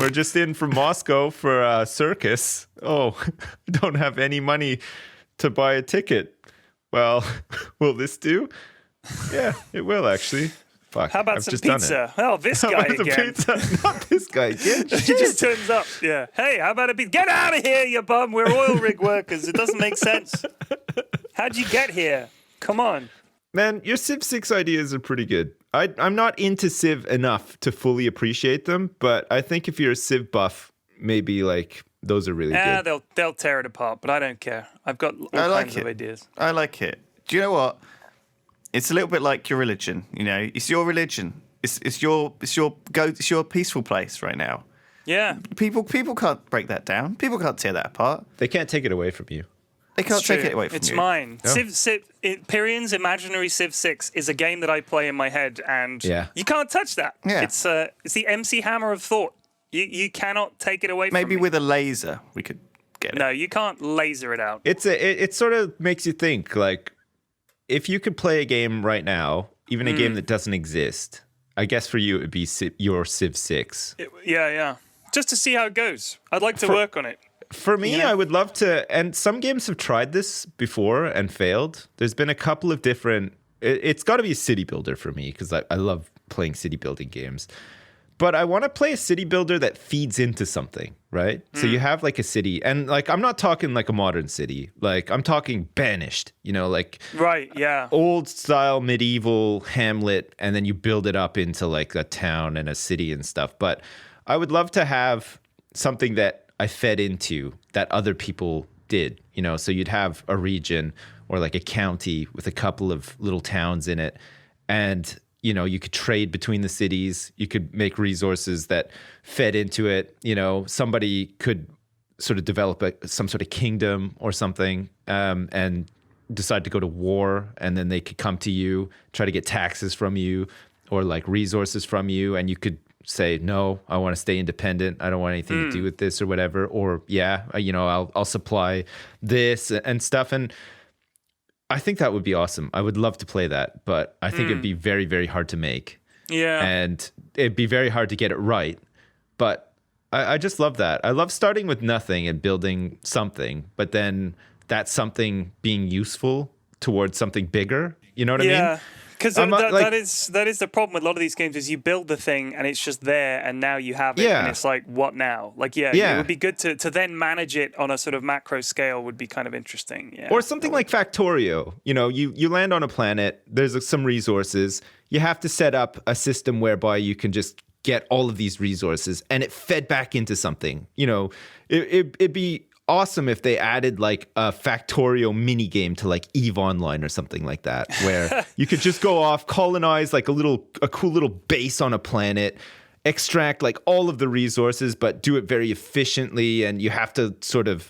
we're just in from Moscow for a circus. Oh, don't have any money to buy a ticket. Well, will this do? Yeah, it will actually. Fuck. How about I've some just done pizza? it. Oh, this How guy about some again. pizza? Not this guy again. He just turns up. Yeah. Hey, how about a pizza? Get out of here, you bum. We're oil rig workers. It doesn't make sense. How'd you get here? Come on. Man, your Civ 6 ideas are pretty good. I'm not into Civ enough to fully appreciate them, but I think if you're a Civ buff, maybe like those are really good. They'll tear it apart, but I don't care. I've got all kinds of ideas. I like it. Do you know what? It's a little bit like your religion. You know, it's your religion. It's your peaceful place right now. Yeah. People can't break that down. People can't tear that apart. They can't take it away from you. They can't take it away from you. It's mine. Oh. Pyrian's Imaginary Civ 6 is a game that I play in my head, and you can't touch that. Yeah. It's the MC Hammer of thought. You cannot take it away from me. Maybe with a laser we could get it. No, you can't laser it out. It sort of makes you think, like, if you could play a game right now, even a game that doesn't exist, I guess for you it would be your Civ 6. Yeah. Just to see how it goes. I'd like to work on it. For me, I would love to, and some games have tried this before and failed. There's been a couple of different, it's got to be a city builder for me, because I love playing city building games. But I want to play a city builder that feeds into something, right? So you have like a city, and like I'm not talking like a modern city, like I'm talking Banished, you know, like old style medieval hamlet, and then you build it up into like a town and a city and stuff. But I would love to have something that I fed into that other people did, you know, so you'd have a region or like a county with a couple of little towns in it, and you know, you could trade between the cities. You could make resources that fed into it. You know, somebody could sort of develop some sort of kingdom or something, and decide to go to war, and then they could come to you, try to get taxes from you or like resources from you, and you could say, no, I want to stay independent. I don't want anything to do with this or whatever. Or you know, I'll supply this and stuff. And I think that would be awesome. I would love to play that, but I think it'd be very, very hard to make. Yeah. And it'd be very hard to get it right. But I just love that. I love starting with nothing and building something, but then that something being useful towards something bigger. You know what I mean? Yeah. Because that is the problem with a lot of these games is you build the thing and it's just there and now you have it and it's like, what now? Like, it would be good to then manage it on a sort of macro scale would be kind of interesting. Yeah. Or something like Factorio. You know, you land on a planet, there's some resources. You have to set up a system whereby you can just get all of these resources and it fed back into something. You know, it'd be awesome if they added like a Factorio mini game to like EVE Online or something like that, where you could just go off, colonize like a cool little base on a planet, extract like all of the resources, but do it very efficiently. And you have to sort of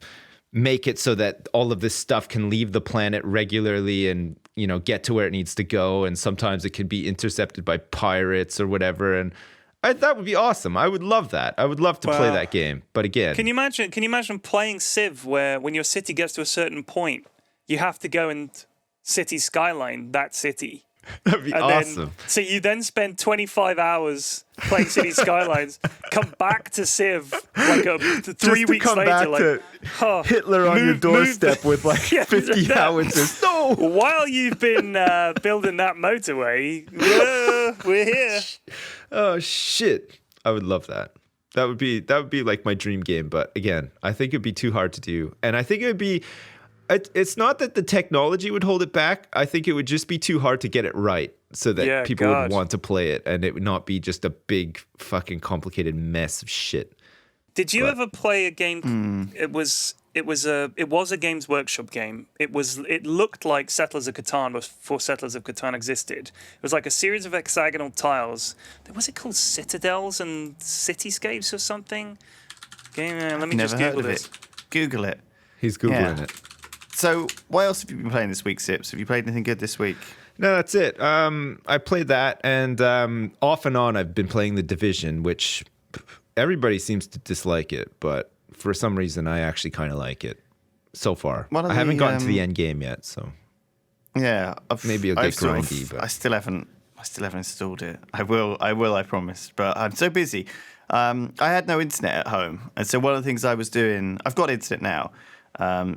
make it so that all of this stuff can leave the planet regularly and, you know, get to where it needs to go. And sometimes it can be intercepted by pirates or whatever. And that would be awesome. I would love that. I would love to play that game. But again, can you imagine playing Civ where when your city gets to a certain point, you have to go and city skyline that city. That'd be And awesome. so you then spend 25 hours playing City Skylines, come back to Civ like 3 weeks come later, back like to Hitler on your doorstep with like 50 howitzers. No! While you've been building that motorway, we're here. Oh shit! I would love that. That would be like my dream game. But again, I think it'd be too hard to do, and I think it would be. It's not that the technology would hold it back. I think it would just be too hard to get it right so that people would want to play it and it would not be just a big fucking complicated mess of shit. Did you ever play a game? It was a Games Workshop game. It looked like Settlers of Catan before Settlers of Catan existed. It was like a series of hexagonal tiles. Was it called Citadels and Cityscapes or something? Let me just Google this. Google it. He's Googling it. So, what else have you been playing this week, Sips? Have you played anything good this week? No, that's it. I played that, and off and on, I've been playing The Division, which everybody seems to dislike it, but for some reason, I actually kind of like it so far. I haven't gotten to the end game yet, so yeah, maybe it'll get grindy. But I still haven't installed it. I will. I promise. But I'm so busy. I had no internet at home, and so one of the things I was doing, I've got internet now.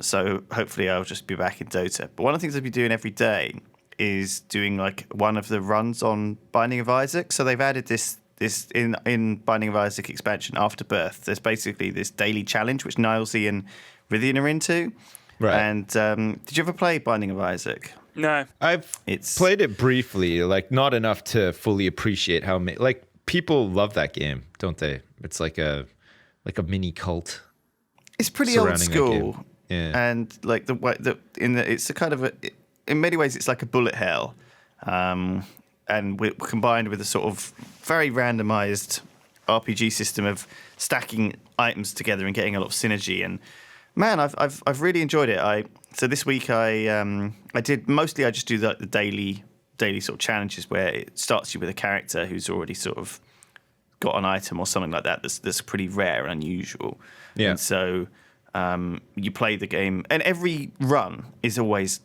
So hopefully I'll just be back in Dota. But one of the things I'll be doing every day is doing like one of the runs on Binding of Isaac. So they've added this in Binding of Isaac expansion Afterbirth. There's basically this daily challenge which Nilesy and Rithian are into. Right. And did you ever play Binding of Isaac? No. I've played it briefly, like not enough to fully appreciate how like people love that game, don't they? It's like a mini cult. It's pretty old school, and like the way it's a kind of in many ways it's like a bullet hell, and combined with a sort of very randomized RPG system of stacking items together and getting a lot of synergy. And man, I've really enjoyed it. So this week I just do the daily sort of challenges where it starts you with a character who's already sort of got an item or something like that that's pretty rare and unusual. Yeah. And so you play the game, and every run is always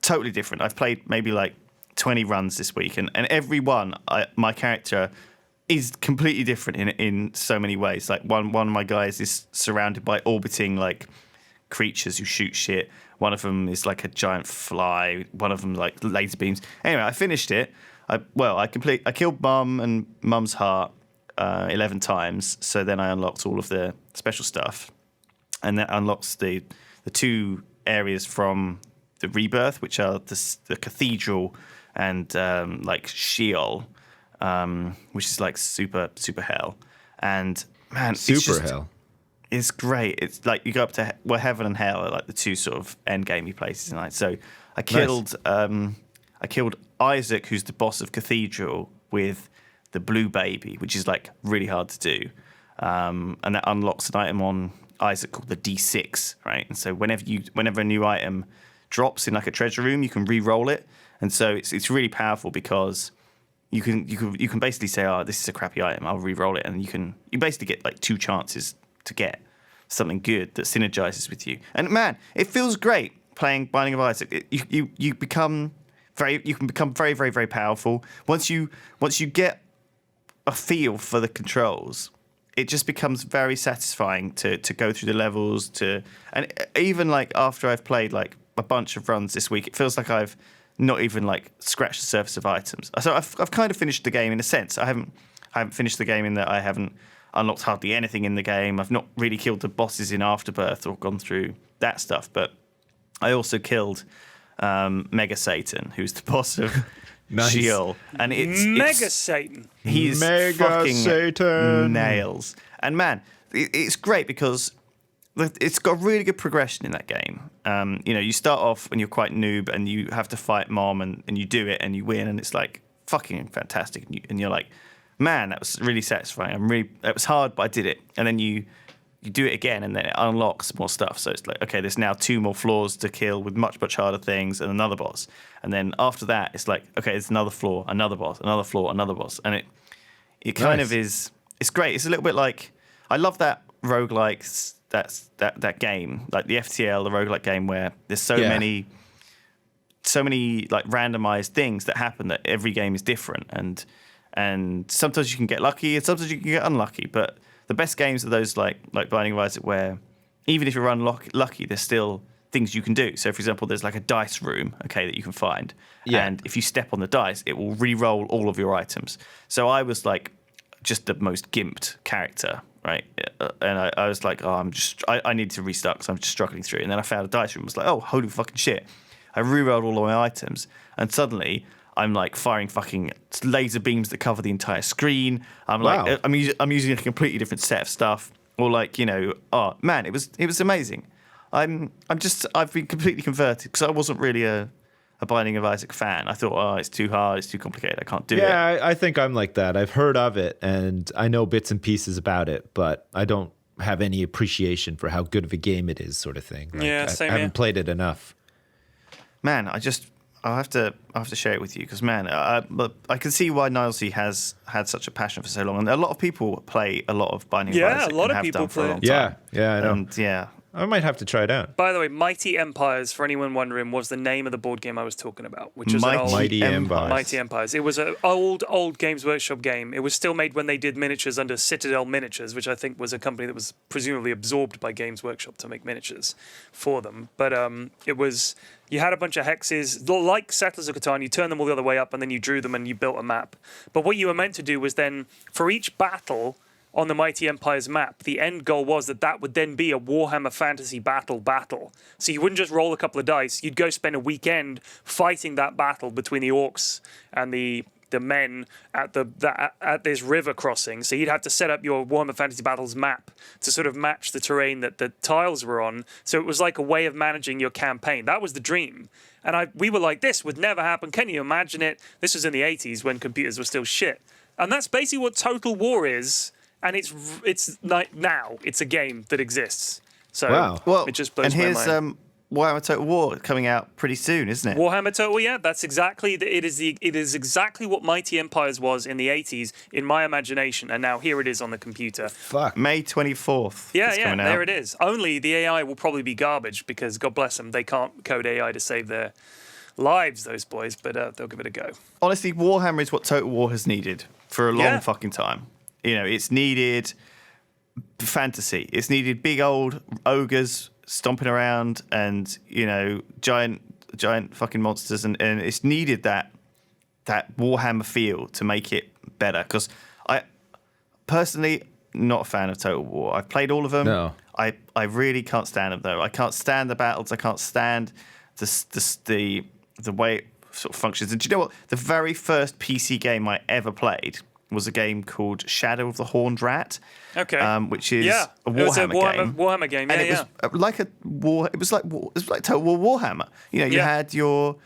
totally different. I've played maybe like 20 runs this week, and every one, my character is completely different in so many ways. Like one of my guys is surrounded by orbiting like creatures who shoot shit. One of them is like a giant fly. One of them like laser beams. Anyway, I finished it. I killed Mum and Mum's heart 11 times. So then I unlocked all of the special stuff, and that unlocks the two areas from the Rebirth, which are the cathedral and like Sheol, which is like super hell. And man, hell. It's great. It's like you go up to heaven and hell are like the two sort of end gamey places. And like, so I killed Isaac, who's the boss of Cathedral, with the blue baby, which is like really hard to do. And that unlocks an item on Isaac called the D6, right? And so whenever a new item drops in like a treasure room, you can re-roll it. And so it's really powerful because you can basically say, oh, this is a crappy item, I'll re-roll it, and you basically get like 2 chances to get something good that synergizes with you. And man, it feels great playing Binding of Isaac. You can become very, very powerful once you get a feel for the controls. It just becomes very satisfying to go through the levels and even like after I've played like a bunch of runs this week, it feels like I've not even like scratched the surface of items. So I've kind of finished the game in a sense. I haven't finished the game in that I haven't unlocked hardly anything in the game. I've not really killed the bosses in Afterbirth or gone through that stuff, but I also killed Mega Satan, who's the boss of Sheol, and it's Mega Satan. He's Mega fucking Satan nails, and man, it's great because it's got really good progression in that game. You start off and you're quite noob, and you have to fight Mom, and you do it and you win, and it's like fucking fantastic, and you're like, man, that was really satisfying. It was hard, but I did it. And then you do it again, and then it unlocks more stuff. So it's like, okay, there's now 2 more floors to kill with much harder things, and another boss. And then after that, it's like, okay, it's another floor, another boss, another floor, another boss. And it kind of is, it's great. It's a little bit like, I love that roguelike, that game, like the FTL, the roguelike game where there's so many so many like randomized things that happen that every game is different, and sometimes you can get lucky and sometimes you can get unlucky. But the best games are those like Binding of Isaac, where even if you're unlucky, there's still things you can do. So, for example, there's like a dice room, okay, that you can find, and if you step on the dice, it will re-roll all of your items. So I was like just the most gimped character, right? And I was like, oh, I need to restart because I'm just struggling through it. And then I found a dice room. I was like, oh, holy fucking shit! I re-rolled all of my items, and suddenly I'm like firing fucking laser beams that cover the entire screen. Wow. I'm using a completely different set of stuff. Or like, oh man, it was amazing. I've been completely converted because I wasn't really a Binding of Isaac fan. I thought, oh, it's too hard, it's too complicated, I can't do it. Yeah, I think I'm like that. I've heard of it and I know bits and pieces about it, but I don't have any appreciation for how good of a game it is, sort of thing. Like, Yeah, same I haven't played it enough. Man, I'll have to share it with you because, man, but I can see why Niall C has had such a passion for so long, and a lot of people play a lot of Binding of Isaac. Yeah, a lot and of have people done for a play long it. time. Yeah, I know. And yeah, I might have to try it out. By the way, Mighty Empires, for anyone wondering, was the name of the board game I was talking about, which is Mighty Empires. Mighty Empires. It was an old Games Workshop game. It was still made when they did miniatures under Citadel Miniatures, which I think was a company that was presumably absorbed by Games Workshop to make miniatures for them. But it was, you had a bunch of hexes, like Settlers of Catan, you turned them all the other way up and then you drew them and you built a map. But what you were meant to do was then, for each battle on the Mighty Empires map, the end goal was that would then be a Warhammer Fantasy battle. So you wouldn't just roll a couple of dice, you'd go spend a weekend fighting that battle between the orcs and the men at at this river crossing. So you'd have to set up your Warhammer Fantasy Battles map to sort of match the terrain that the tiles were on. So it was like a way of managing your campaign. That was the dream. And we were like, this would never happen. Can you imagine it? This was in the 80s when computers were still shit. And that's basically what Total War is. And it's like now it's a game that exists. So well, it just blows and my here's mind. Warhammer Total War coming out pretty soon, isn't it? Warhammer Total, yeah, that's exactly it is exactly what Mighty Empires was in the 80s in my imagination, and now here it is on the computer. Fuck. May 24th. Yeah, coming out. there it is. Only the AI will probably be garbage because God bless them, they can't code AI to save their lives, those boys, but they'll give it a go. Honestly, Warhammer is what Total War has needed for a long fucking time. It's needed fantasy. It's needed big old ogres stomping around and, giant fucking monsters. And it's needed that Warhammer feel to make it better. Because I, personally, not a fan of Total War. I've played all of them. No. I really can't stand them, though. I can't stand the battles. I can't stand the way it sort of functions. And do you know what? The very first PC game I ever played was a game called Shadow of the Horned Rat. Okay. Which is a Warhammer game. It was a Warhammer game. Yeah, and it was like a war. It was like Total War Warhammer. You had your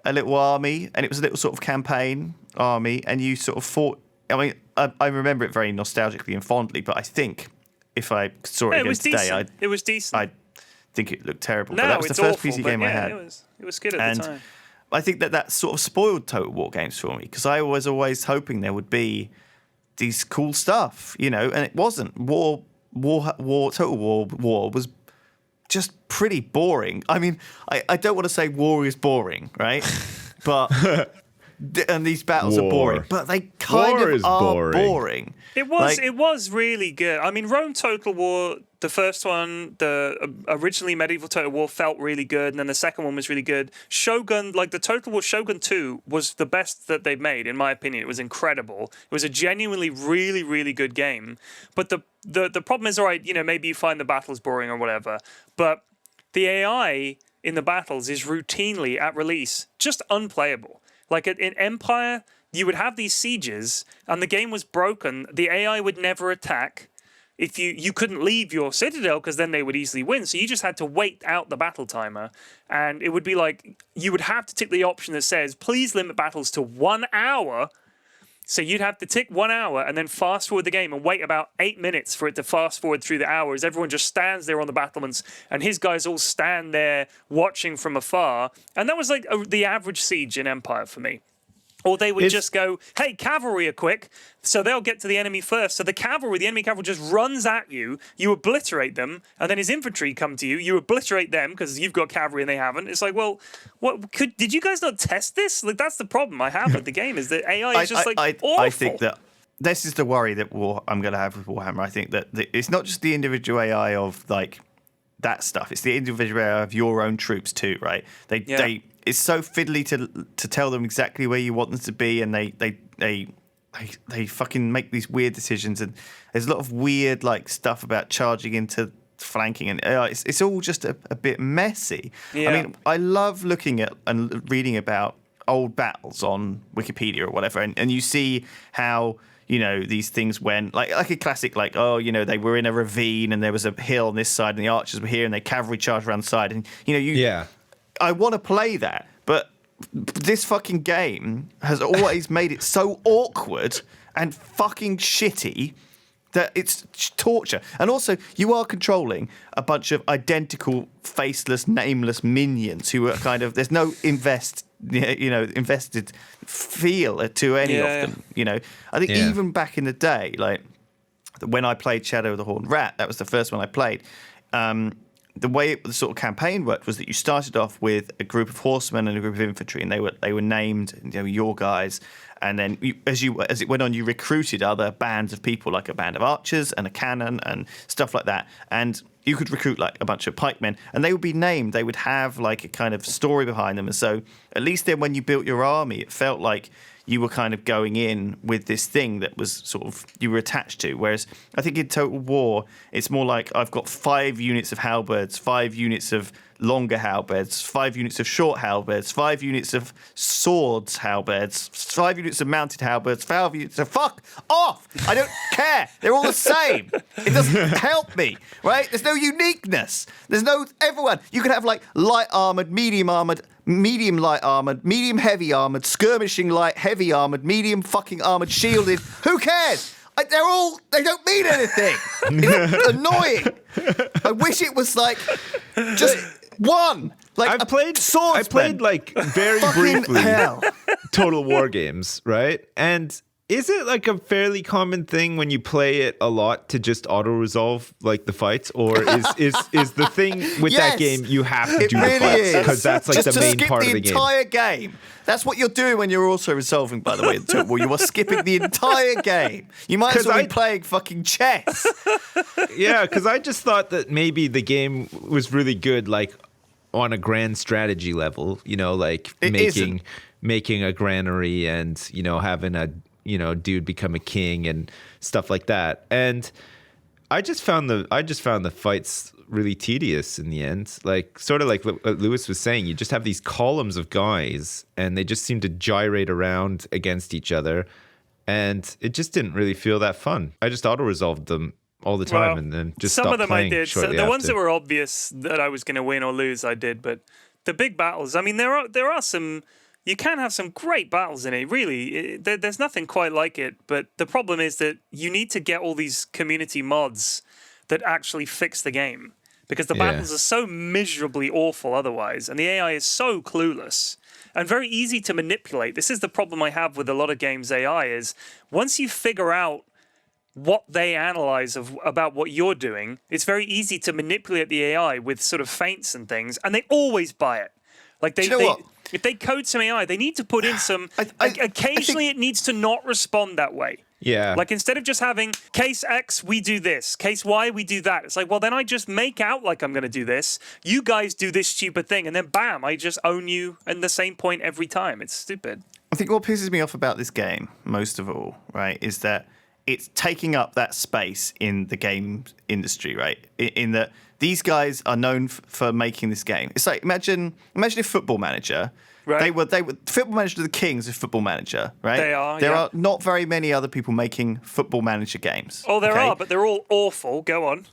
a little army, and it was a little sort of campaign army, and you sort of fought. I mean, I remember it very nostalgically and fondly, but I think if I saw it again today, it was decent. I think it looked terrible. No, but that was the it's first awful, PC game I had. It was good at the time. I think that sort of spoiled Total War games for me because I was always hoping there would be these cool stuff, and it wasn't. Total War was just pretty boring. I mean, I don't want to say war is boring, right? But and these battles are boring, but they kind of are boring. It was really good. I mean, Rome Total War, the first one, the originally Medieval Total War felt really good, and then the second one was really good. Shogun, like the Total War Shogun 2 was the best that they've made, in my opinion. It was incredible. It was a genuinely really, really good game. But the problem is, all right, maybe you find the battles boring or whatever, but the AI in the battles is routinely, at release, just unplayable. Like in Empire, you would have these sieges, and the game was broken. The AI would never attack. If you couldn't leave your citadel because then they would easily win. So you just had to wait out the battle timer, and it would be like you would have to tick the option that says, "Please limit battles to 1 hour." So you'd have to tick 1 hour and then fast forward the game and wait about 8 minutes for it to fast forward through the hours. Everyone just stands there on the battlements, and his guys all stand there watching from afar. And that was like the average siege in Empire for me. Or they would just go, hey, cavalry are quick, so they'll get to the enemy first. So the enemy cavalry just runs at you, you obliterate them, and then his infantry come to you, you obliterate them because you've got cavalry and they haven't. It's like, well, did you guys not test this? Like, that's the problem I have with the game, is that AI is just awful. I think that this is the worry that I'm going to have with Warhammer. I think that it's not just the individual AI of like that stuff, it's the individual AI of your own troops too, right? It's so fiddly to tell them exactly where you want them to be, and they fucking make these weird decisions, and there's a lot of weird like stuff about charging into flanking, and it's all just a bit messy. Yeah. I mean, I love looking at and reading about old battles on Wikipedia or whatever, and you see how these things went, like a classic, like, they were in a ravine and there was a hill on this side and the archers were here and they cavalry charged around the side, and I want to play that, but this fucking game has always made it so awkward and fucking shitty that it's torture. And also, you are controlling a bunch of identical, faceless, nameless minions who are kind of, there's no invested feel to any of them. I think even back in the day, like when I played Shadow of the Horned Rat, that was the first one I played. The way the sort of campaign worked was that you started off with a group of horsemen and a group of infantry, and they were named your guys. And then as it went on, you recruited other bands of people, like a band of archers and a cannon and stuff like that. And you could recruit like a bunch of pikemen, and they would be named. They would have like a kind of story behind them. And so at least then when you built your army, it felt like you were kind of going in with this thing that was sort of you were attached to. Whereas I think in Total War, it's more like I've got 5 units of halberds, 5 units of longer halberds, 5 units of short halberds, 5 units of swords halberds, 5 units of mounted halberds, 5 units of fuck off. I don't care. They're all the same. It doesn't help me, right? There's no uniqueness. There's no everyone. You could have like light armored, medium light armored, medium heavy armored, skirmishing light, heavy armored, medium fucking armored, shielded. Who cares? They don't mean anything. It's annoying. I wish it was like just one. Like I played like very briefly Total War games, right? And is it like a fairly common thing when you play it a lot to just auto-resolve like the fights? Or is the thing with that game you have to do the fights? Because that's like just the main part of the game. the entire game. That's what you're doing when you're also resolving, by the way, in Total War. You are skipping the entire game. You might as well be playing fucking chess. Yeah, because I just thought that maybe the game was really good, like on a grand strategy level, like making a granary and, having a dude become a king and stuff like that. And I just found the fights really tedious in the end. Like sort of like what Lewis was saying, you just have these columns of guys and they just seem to gyrate around against each other, and it just didn't really feel that fun. I just auto-resolved them all the time, and then just some stopped of them playing I did. So the ones that were obvious that I was going to win or lose, I did. But the big battles, I mean, there are some. You can have some great battles in it, really. There's nothing quite like it, but the problem is that you need to get all these community mods that actually fix the game, because the battles are so miserably awful otherwise, and the AI is so clueless and very easy to manipulate. This is the problem I have with a lot of games AI, is once you figure out what they analyze about what you're doing, it's very easy to manipulate the AI with sort of feints and things, and they always buy it. Like if they code some AI, they need to put in some. Occasionally, it needs to not respond that way. Yeah. Like instead of just having case X, we do this. Case Y, we do that. It's like, well, then I just make out like I'm going to do this. You guys do this stupid thing, and then bam, I just own you in the same point every time. It's stupid. I think what pisses me off about this game, most of all, right, is that it's taking up that space in the game industry, right? In that these guys are known for making this game. It's like imagine if Football Manager, right? They were Football Manager, the kings of Football Manager, right? They are. There are not very many other people making Football Manager games. Oh, there are, but they're all awful. Go on.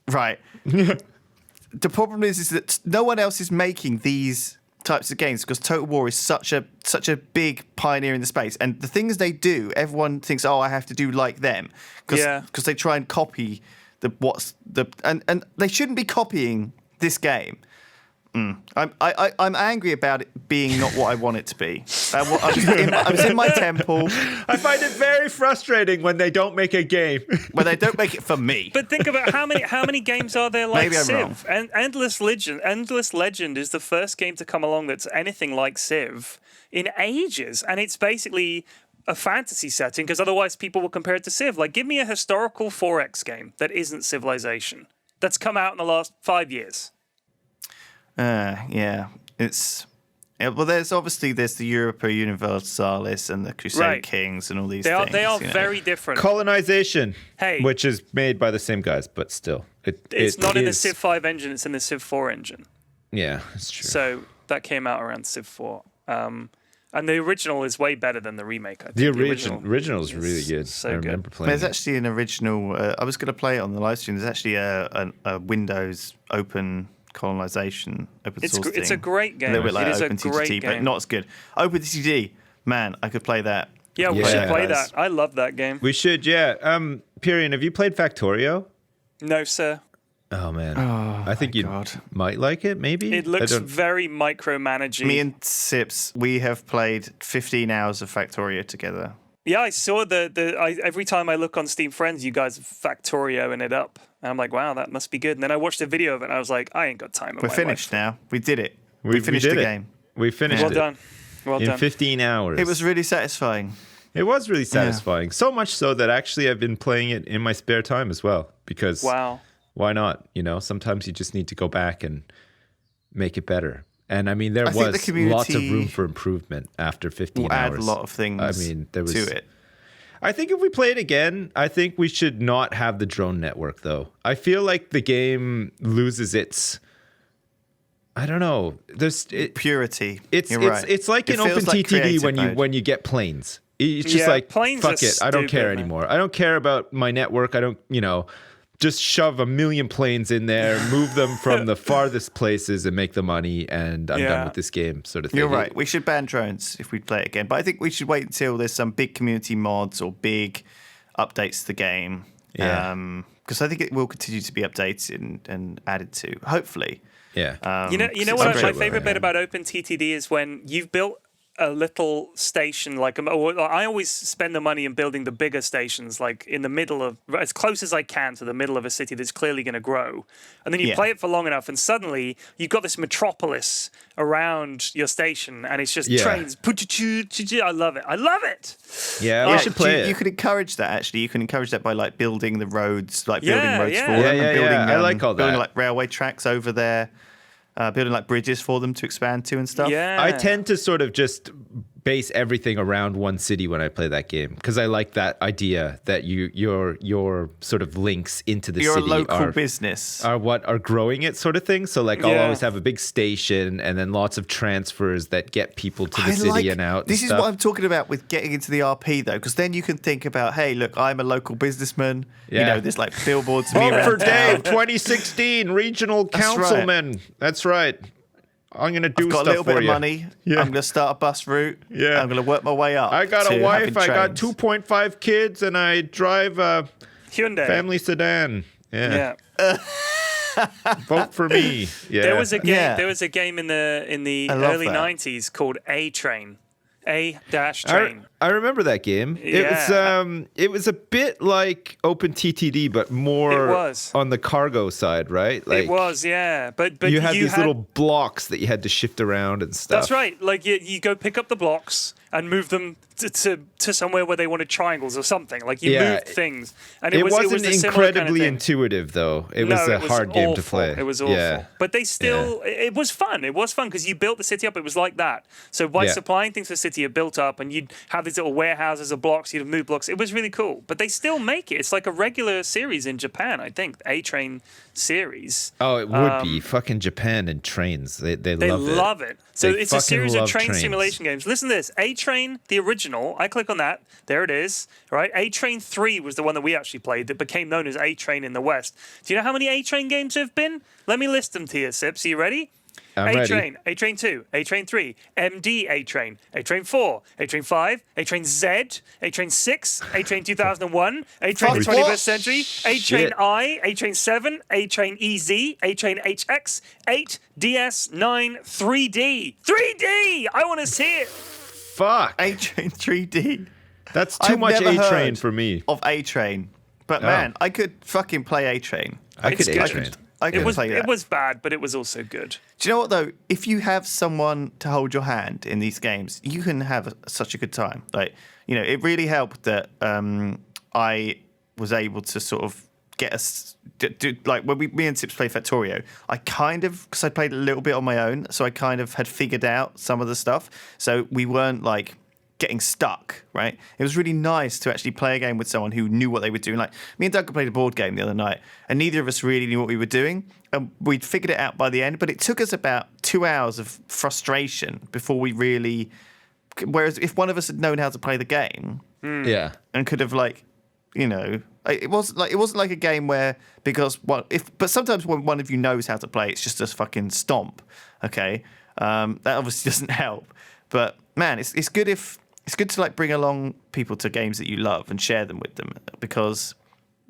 Right. The problem is that no one else is making these types of games because Total War is such a big pioneer in the space, and the things they do, everyone thinks, oh, I have to do like them because they try and copy and they shouldn't be copying this game. I'm angry about it being not what I want it to be. I was in my temple. I find it very frustrating when they don't make a game. When they don't make it for me. But think about how many games are there like Maybe I'm wrong. Civ? And Endless Legend is the first game to come along that's anything like Civ in ages, and it's basically a fantasy setting because otherwise people will compare it to Civ. Like, give me a historical 4X game that isn't Civilization that's come out in the last 5 years. Yeah, well, there's the Europa Universalis and the Crusade Kings and all these things. They are very different. Colonization, Hey. which is made by the same guys, but still. It's not in the Civ 5 engine, it's in the Civ 4 engine. Yeah, that's true. So that came out around Civ 4. And the original is way better than the remake, I think. The original is really good. So I remember good. playing There's it. actually an original. I was going to play it on the live stream. There's actually a Windows open colonization open source thing. It's a great game. A little bit like it is a OpenTTD, great but game. not as good. OpenTTD, man, I could play that. Yeah, we Yeah. should play Guys. that. I love that game. We should, yeah. Pyrian, have you played Factorio? No, sir. Oh, man. I think you God. might like it, maybe? It looks very micromanaging. Me and Sips, we have played 15 hours of Factorio together. Yeah, I saw every time I look on Steam Friends, you guys Factorioing it up. And I'm like, wow, that must be good. And then I watched a video of it and I was like, I ain't got time. We're finished now. We did it. We We finished did the it. game. We finished Well it. done. Well in done. 15 hours. It was really satisfying. It was really satisfying. So much so that actually I've been playing it in my spare time as well. Because Wow. why not? You know, sometimes you just need to go back and make it better. And I mean, there I think the was community lots of room for improvement after 15 We'll hours. add a lot of things I mean, there was, to it. I think if we play it again, I think we should not have the drone network, though. I feel like the game loses its. I don't know. Purity. It's You're it's right. it's like It in feels like OpenTTD creative when mode. you get planes. It's just Yeah, like planes fuck are it. I don't care stupid, man. anymore. I don't care about my network. I don't just shove a million planes in there, move them from the farthest places, and make the money. And I'm done with this game, sort of thing. You're right. We should ban drones if we play it again. But I think we should wait until there's some big community mods or big updates to the game. Yeah. Because I think it will continue to be updated and added to, hopefully. Yeah. You know I'm what? sure My it will, favorite bit yeah. about OpenTTD is when you've built a little station. I always spend the money in building the bigger stations, like in the middle of, as close as I can to the middle of a city that's clearly going to grow. And then you play it for long enough, and suddenly you've got this metropolis around your station, and it's just trains. I love it. I love it. Yeah, we should play it. You could encourage that, actually. You can encourage that by like building the roads, like building roads yeah. for them. Yeah, and building, I like all building that. like railway tracks over there. Building like bridges for them to expand to and stuff. Yeah. I tend to sort of just base everything around one city when I play that game because I like that idea that your sort of links into the You're city a local business. are what are growing it, sort of thing. So like I'll always have a big station and then lots of transfers that get people to the city and out. This and is stuff. what I'm talking about with getting into the RP though, because then you can think about, hey, look, I'm a local businessman. You Yeah. know, there's like billboards of me Vote around for town. Dave, 2016 regional That's right. councilman. That's right. I'm gonna do I've got stuff a little bit for of you. money. Yeah. I'm going to start a bus route. Yeah. I'm going to work my way up. I got to a wife. having I got trains. 2.5 kids, and I drive a Hyundai. family sedan. Yeah. Vote for me. Yeah. There was a game. Yeah. There was a game in the I love early that. '90s called A-Train. A-Train. I remember that game. Yeah. It was a bit like OpenTTD, but more It was. on the cargo side, right? Like It was, yeah. But you had these little blocks that you had to shift around and stuff. That's right. Like you go pick up the blocks and move them to somewhere where they wanted triangles or something. Like you moved things, and It was wasn't a similar incredibly kind of thing. intuitive, though. It No, was a it was hard game to awful. play. It was awful. Yeah. But they still, it was fun. It was fun because you built the city up. It was like that. So by Yeah. supplying things to the city, you built up and you'd have these little warehouses of blocks, you'd move blocks. It was really cool. But they still make it. It's like a regular series in Japan, I think. The A-Train series. Oh, it would be fucking Japan and trains. They They love it. So They it's a fucking series of love train trains. simulation games. Listen to this. A-Train, the original. I click on that. There it is. Right. A-Train 3 was the one that we actually played that became known as A-Train in the West. Do you know how many A-Train games there have been? Let me list them to you, Sips. Are you ready? I'm A ready. Train, A Train 2, A Train 3, MD A Train, A Train 4, A Train 5, A Train Z, A Train 6, A Train 2001, A Train the Fuck, 21st what? Century, A Train Shit. I, A Train 7, A Train EZ, A Train HX, 8, DS, 9, 3D. 3D! I want to see it. Fuck. A Train 3D. That's too I've much never A-Train heard for me. Of A Train, but Oh. man, I could fucking play A Train. I could It's good. A-Train. I could play that. It was bad, but it was also good. Do you know what though? If you have someone to hold your hand in these games, you can have such a good time. Like, you know, it really helped that I was able to sort of get us do like when me and Sips played Factorio. I kind of, because I played a little bit on my own, so I kind of had figured out some of the stuff. So we weren't like getting stuck, right? It was really nice to actually play a game with someone who knew what they were doing. Like me and Doug played a board game the other night, and neither of us really knew what we were doing. And we'd figured it out by the end, but it took us about 2 hours of frustration before we really. Whereas if one of us had known how to play the game Yeah. and could have like, you know, it wasn't like a game where but sometimes when one of you knows how to play, it's just a fucking stomp. Okay, that obviously doesn't help. But man, it's good if. It's good to like bring along people to games that you love and share them with them, because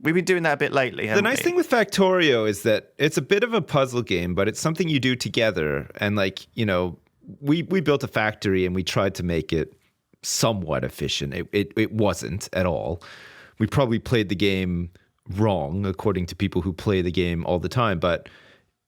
we've been doing that a bit lately. The nice thing with Factorio is that it's a bit of a puzzle game, but it's something you do together. And like, you know, we built a factory and we tried to make it somewhat efficient. It wasn't at all. We probably played the game wrong, according to people who play the game all the time, but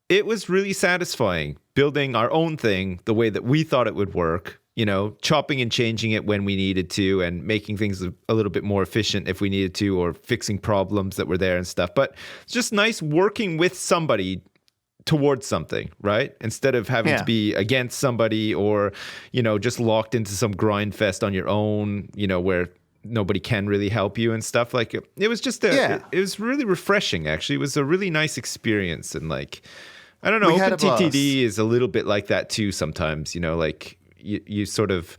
it was really satisfying building our own thing the way that we thought it would work. You know, chopping and changing it when we needed to and making things a little bit more efficient if we needed to, or fixing problems that were there and stuff. But it's just nice working with somebody towards something, right? Instead of having to be against somebody or, you know, just locked into some grind fest on your own, you know, where nobody can really help you and stuff. Like it was just it was really refreshing, actually. It was a really nice experience. And like, I don't know, OpenTTD is a little bit like that too sometimes, you know, like you sort of,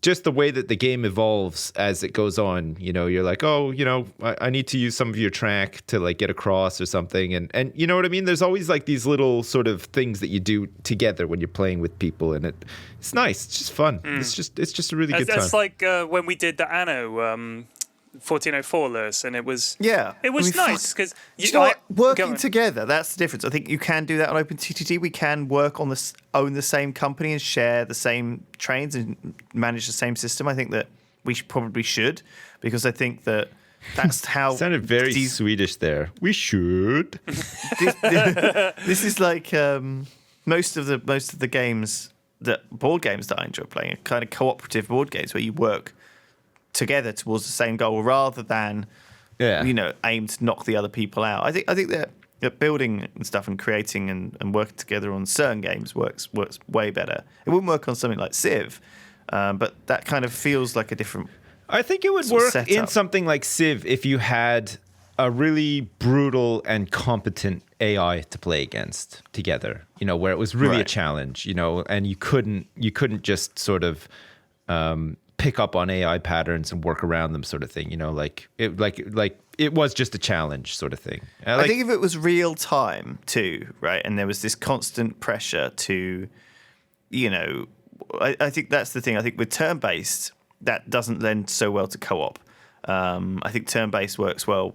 just the way that the game evolves as it goes on, you know, you're like, oh, you know, I need to use some of your track to like get across or something. And you know what I mean? There's always like these little sort of things that you do together when you're playing with people, and it's nice. It's just fun. It's just a really good time. It's like when we did the Anno 1404 Lewis, and it was nice because working together, that's the difference. I think you can do that on OpenTTD. We can work on own the same company and share the same trains and manage the same system. I think that we probably should, because I think that that's how sounded very Swedish there. We should. This is like most of the games board games that I enjoy playing are kind of cooperative board games where you work together towards the same goal rather than you know, aim to knock the other people out. I think that building and stuff and creating and working together on certain games works way better. It wouldn't work on something like Civ, but that kind of feels like a different. I think it would work in something like Civ if you had a really brutal and competent AI to play against together, you know, where it was really a challenge, you know, and you couldn't just sort of pick up on AI patterns and work around them, sort of thing, you know, like it was just a challenge sort of thing. I think if it was real time too, right, and there was this constant pressure to, you know, I think that's the thing. I think with turn-based, that doesn't lend so well to co-op. I think turn-based works well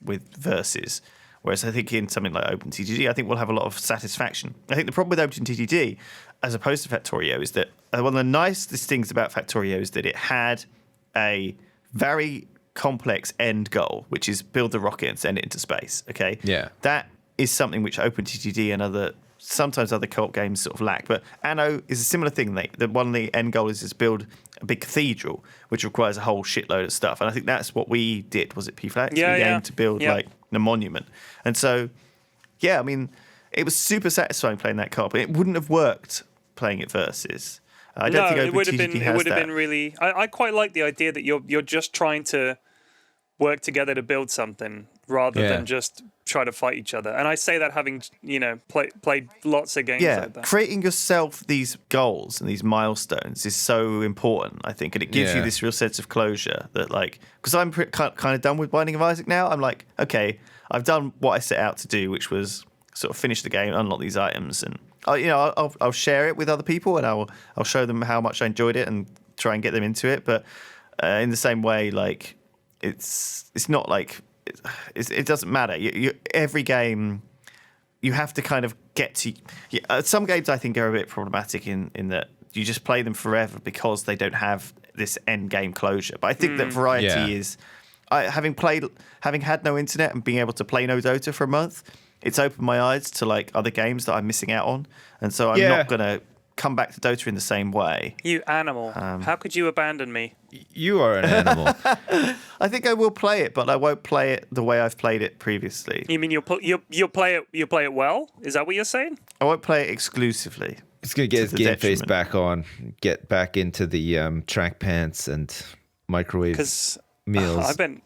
with versus, whereas I think in something like OpenTTD, I think we'll have a lot of satisfaction. I think the problem with OpenTTD, as opposed to Factorio, is that one of the nicest things about Factorio is that it had a very complex end goal, which is build the rocket and send it into space. Okay, that is something which OpenTTD and sometimes other co-op games sort of lack. But Anno is a similar thing. One of the end goal is build a big cathedral, which requires a whole shitload of stuff. And I think that's what we did. Was it P-Flax? We aimed to build like a monument. And so, yeah, I mean, it was super satisfying playing that co-op. It wouldn't have worked playing it versus. I don't think it would have been really. I quite like the idea that you're just trying to work together to build something rather than just try to fight each other. And I say that having, you know, played lots of games like that. Creating yourself these goals and these milestones is so important, I think, and it gives you this real sense of closure that, like, because I'm kind of done with Binding of Isaac now. I'm like, okay, I've done what I set out to do, which was sort of finish the game, unlock these items, and I'll share it with other people, and I'll show them how much I enjoyed it and try and get them into it. But in the same way, like it's not like it doesn't matter. Every game you have to kind of get to. Some games I think are a bit problematic in that you just play them forever because they don't have this end game closure. But I think that variety is. Having had no internet and being able to play no Dota for a month, it's opened my eyes to like other games that I'm missing out on, and so I'm not gonna come back to Dota in the same way. You animal! How could you abandon me? You are an animal. I think I will play it, but I won't play it the way I've played it previously. You mean you'll play it well? Is that what you're saying? I won't play it exclusively. He's gonna get his game face back on, get back into the track pants and microwave meals. I've been,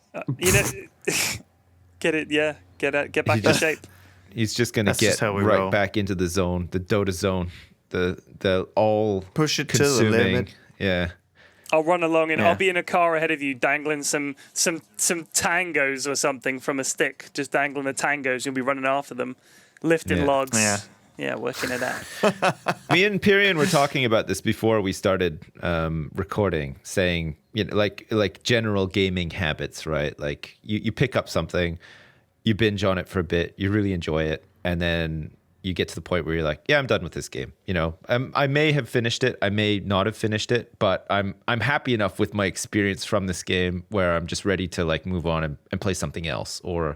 get it, yeah, get back in shape. He's just gonna get right back into the zone, the Dota zone, the all push it to the limit. Yeah. I'll run along and I'll be in a car ahead of you, dangling some tangos or something from a stick, just dangling the tangos. You'll be running after them, lifting logs. Yeah, working it out. Me and Pyrian were talking about this before we started recording, saying, like general gaming habits, right? Like you pick up something, you binge on it for a bit, you really enjoy it, and then you get to the point where you're like, yeah, I'm done with this game. I may have finished it, I may not have finished it, but I'm happy enough with my experience from this game where I'm just ready to like move on and play something else. Or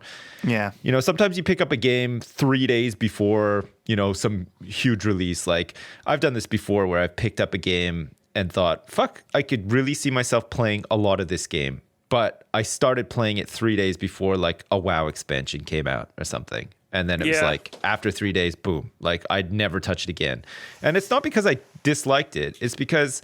sometimes you pick up a game 3 days before some huge release. Like I've done this before where I've picked up a game and thought, fuck, I could really see myself playing a lot of this game, but I started playing it 3 days before like a WoW expansion came out or something. And then it was like, after 3 days, boom, like I'd never touch it again. And it's not because I disliked it. It's because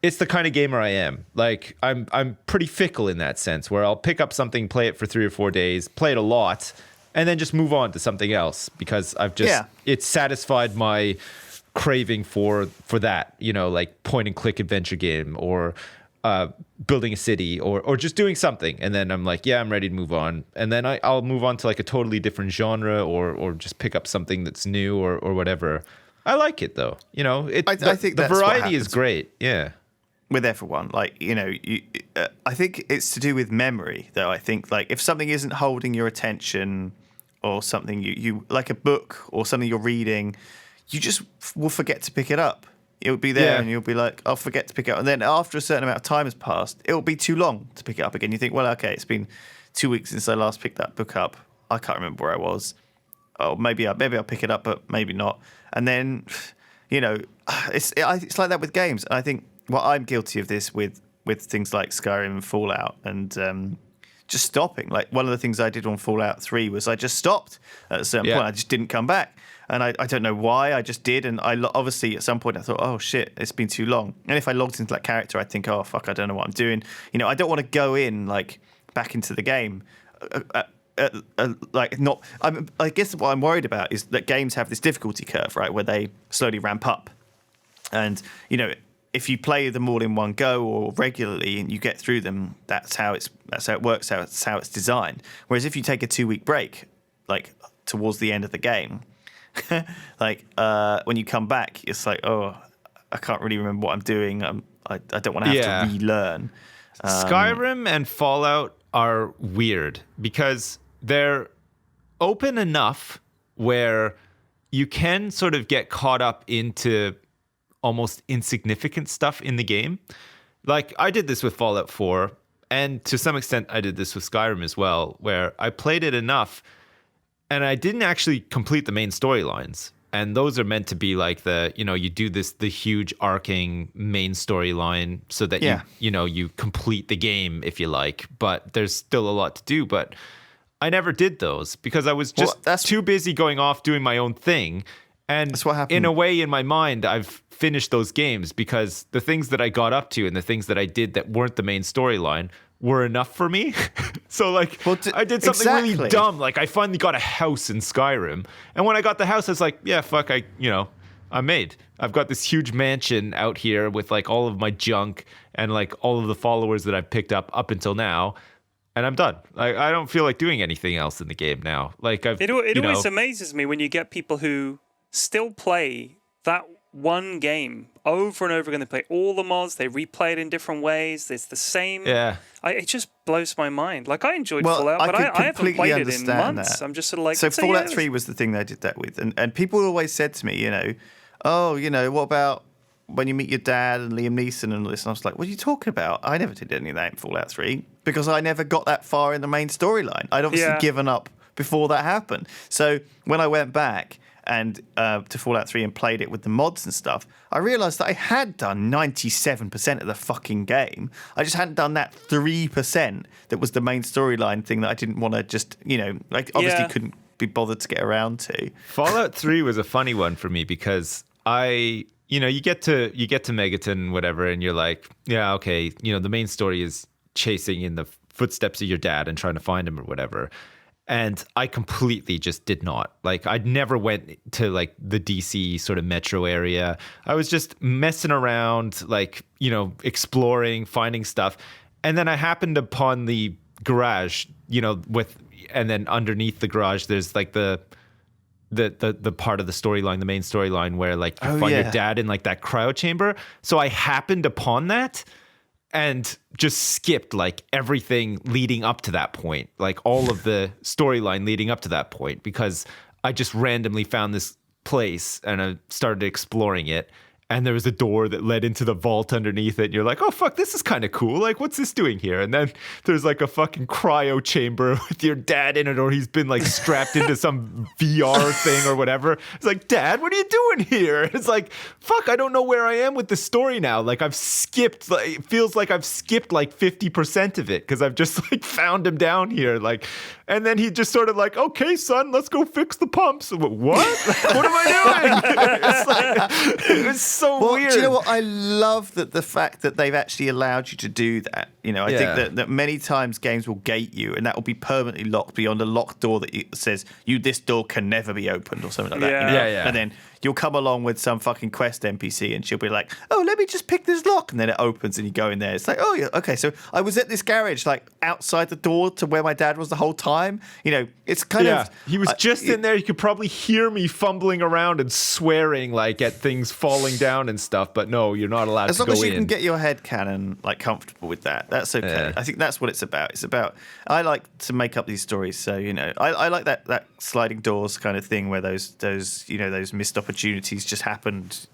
it's the kind of gamer I am. Like I'm pretty fickle in that sense, where I'll pick up something, play it for 3 or 4 days, play it a lot, and then just move on to something else because I've just, it's satisfied my craving for that, like point and click adventure game or building a city or just doing something, and then I'm like, I'm ready to move on, and then I'll move on to like a totally different genre or just pick up something that's new or whatever. I like it though, I think the variety is great. Yeah, with everyone, like I think it's to do with memory though. I think like if something isn't holding your attention or something you like a book or something you're reading, you just will forget to pick it up. It'll be there and you'll be like, I'll forget to pick it up. And then after a certain amount of time has passed, it'll be too long to pick it up again. You think, well, okay, it's been 2 weeks since I last picked that book up. I can't remember where I was. Oh, maybe I'll pick it up, but maybe not. And then, it's like that with games. And I think I'm guilty of this with things like Skyrim and Fallout and just stopping. Like one of the things I did on Fallout 3 was I just stopped at a certain point. I just didn't come back. And I don't know why, I just did. And obviously at some point I thought, oh shit, it's been too long. And if I logged into that character, I'd think, oh fuck, I don't know what I'm doing. I don't want to go in like back into the game. I guess what I'm worried about is that games have this difficulty curve, right, where they slowly ramp up. And, if you play them all in one go or regularly and you get through them, that's how it works, that's how it's designed. Whereas if you take a 2 week break, like towards the end of the game, like when you come back, it's like, oh, I can't really remember what I'm doing. I don't want to have to relearn. Skyrim and Fallout are weird because they're open enough where you can sort of get caught up into almost insignificant stuff in the game. Like I did this with Fallout 4, and to some extent I did this with Skyrim as well, where I played it enough and I didn't actually complete the main storylines. And those are meant to be like you do the huge arcing main storyline so that you complete the game, if you like, but there's still a lot to do. But I never did those because I was just too busy going off doing my own thing. And that's what happened. In a way, in my mind, I've finished those games because the things that I got up to and the things that I did that weren't the main storyline were enough for me. So like I did something really dumb. Like I finally got a house in Skyrim. And when I got the house, I was like, yeah, fuck, I'm made. I've got this huge mansion out here with like all of my junk and like all of the followers that I've picked up until now. And I'm done. I don't feel like doing anything else in the game now. Like it always amazes me when you get people who still play that one game over and over again. They play all the mods, they replay it in different ways. It's the same. Yeah. It just blows my mind. Like, I enjoyed Fallout, but I haven't played it in months. I'm just sort of like... So Fallout 3 was the thing they did that with. And people always said to me, what about when you meet your dad and Liam Neeson and all this? And I was like, what are you talking about? I never did any of that in Fallout 3 because I never got that far in the main storyline. I'd obviously given up before that happened. So when I went back and to Fallout 3 and played it with the mods and stuff, I realised that I had done 97% of the fucking game. I just hadn't done that 3% that was the main storyline thing that I didn't want to just, obviously couldn't be bothered to get around to. Fallout 3 was a funny one for me because you get to Megaton, whatever, and you're like, yeah, okay, the main story is chasing in the footsteps of your dad and trying to find him or whatever. And I completely just did not. Like, I'd never went to, like, the DC sort of metro area. I was just messing around, like, exploring, finding stuff. And then I happened upon the garage, and then underneath the garage, there's, like, the part of the storyline, the main storyline where, like, you find your dad in, like, that cryo chamber. So I happened upon that and just skipped like everything leading up to that point, like all of the storyline leading up to that point, because I just randomly found this place and I started exploring it. And there was a door that led into the vault underneath it. And you're like, oh, fuck, this is kind of cool. Like, what's this doing here? And then there's like a fucking cryo chamber with your dad in it, or he's been like strapped into some VR thing or whatever. It's like, Dad, what are you doing here? And it's like, fuck, I don't know where I am with the story now. Like, I've skipped, like, it feels like I've skipped like 50% of it because I've just like found him down here. Like, and then he just sort of like, okay, son, let's go fix the pumps. What? What am I doing? It's like, it's so weird. Do you know what? I love the fact that they've actually allowed you to do that. I think that many times games will gate you, and that will be permanently locked beyond a locked door that says this door can never be opened or something like that. Yeah. And then you'll come along with some fucking quest NPC, and she'll be like, "Oh, let me just pick this lock," and then it opens, and you go in there. It's like, "Oh, yeah, okay." So I was at this garage, like outside the door to where my dad was the whole time. It's kind of he was just in there. You could probably hear me fumbling around and swearing like at things falling down and stuff. But no, you're not allowed to go in. As long as you can get your head canon like comfortable with that, that's okay. Yeah. I think that's what it's about. It's about, I like to make up these stories. So I like that sliding doors kind of thing where those missed opportunities just happened.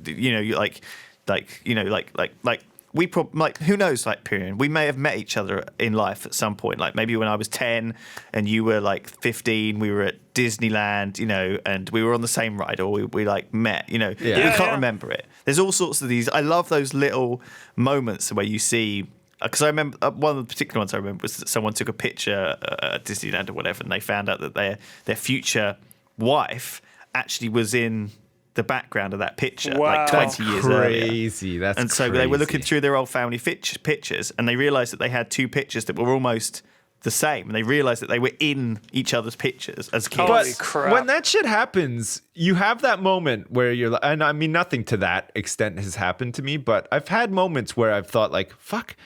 We probably, like, who knows, like, Pyrian, we may have met each other in life at some point. Like, maybe when I was 10 and you were, like, 15, we were at Disneyland, and we were on the same ride, or we like, met, We can't remember it. There's all sorts of these. I love those little moments where you see, because I remember, one of the particular ones I remember was that someone took a picture at Disneyland or whatever, and they found out that their future wife actually was in the background of that picture, like 20 years earlier. Crazy. That's and so crazy. They were looking through their old family pictures, and they realised that they had two pictures that were almost the same, and they realised that they were in each other's pictures as kids. Holy crap. When that shit happens, you have that moment where you're like, and I mean, nothing to that extent has happened to me, but I've had moments where I've thought like, fuck,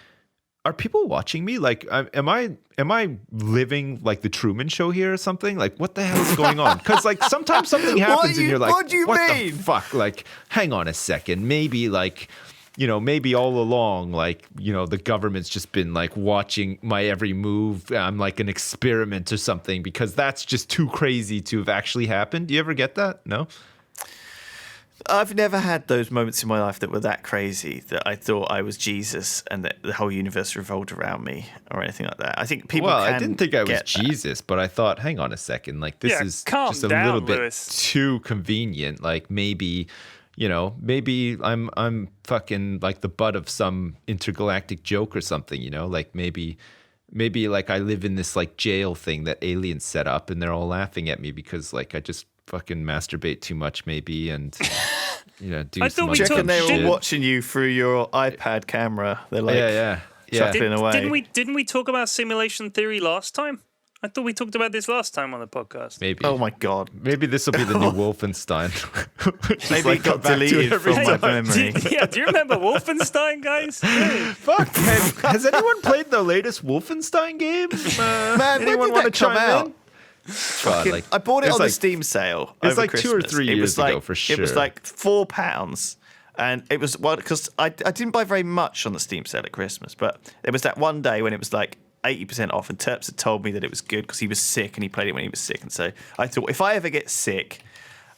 are people watching me? Like, am I living like the Truman Show here or something? Like, what the hell is going on? Because like sometimes something happens and you're like, what do you mean? The fuck? Like, hang on a second. Maybe like, maybe all along, like, the government's just been like watching my every move. I'm like an experiment or something, because that's just too crazy to have actually happened. Do you ever get that? No? I've never had those moments in my life that were that crazy that I thought I was Jesus and that the whole universe revolved around me or anything like that. I think people I didn't think I was Jesus, but I thought, hang on a second, like this is just a little bit too convenient. Like maybe, maybe I'm fucking like the butt of some intergalactic joke or something, like maybe like I live in this like jail thing that aliens set up and they're all laughing at me because like I just fucking masturbate too much maybe and do some we reckon they were watching you through your iPad camera. They're like chuckling away. Didn't we talk about simulation theory last time? I thought we talked about this last time on the podcast. Maybe. Oh my god. Maybe this will be the new Wolfenstein. Maybe it got deleted from my memory. Do you remember Wolfenstein, guys? Fuck. Has anyone played the latest Wolfenstein game? Man, anyone when did that come out? God, like, I bought it on the like, Steam sale. It was over like Christmas. 2 or 3 years ago, for sure. It was like £4, and it was because I didn't buy very much on the Steam sale at Christmas, but there was that one day when it was like 80% off, and Terps had told me that it was good because he was sick and he played it when he was sick, and so I thought if I ever get sick,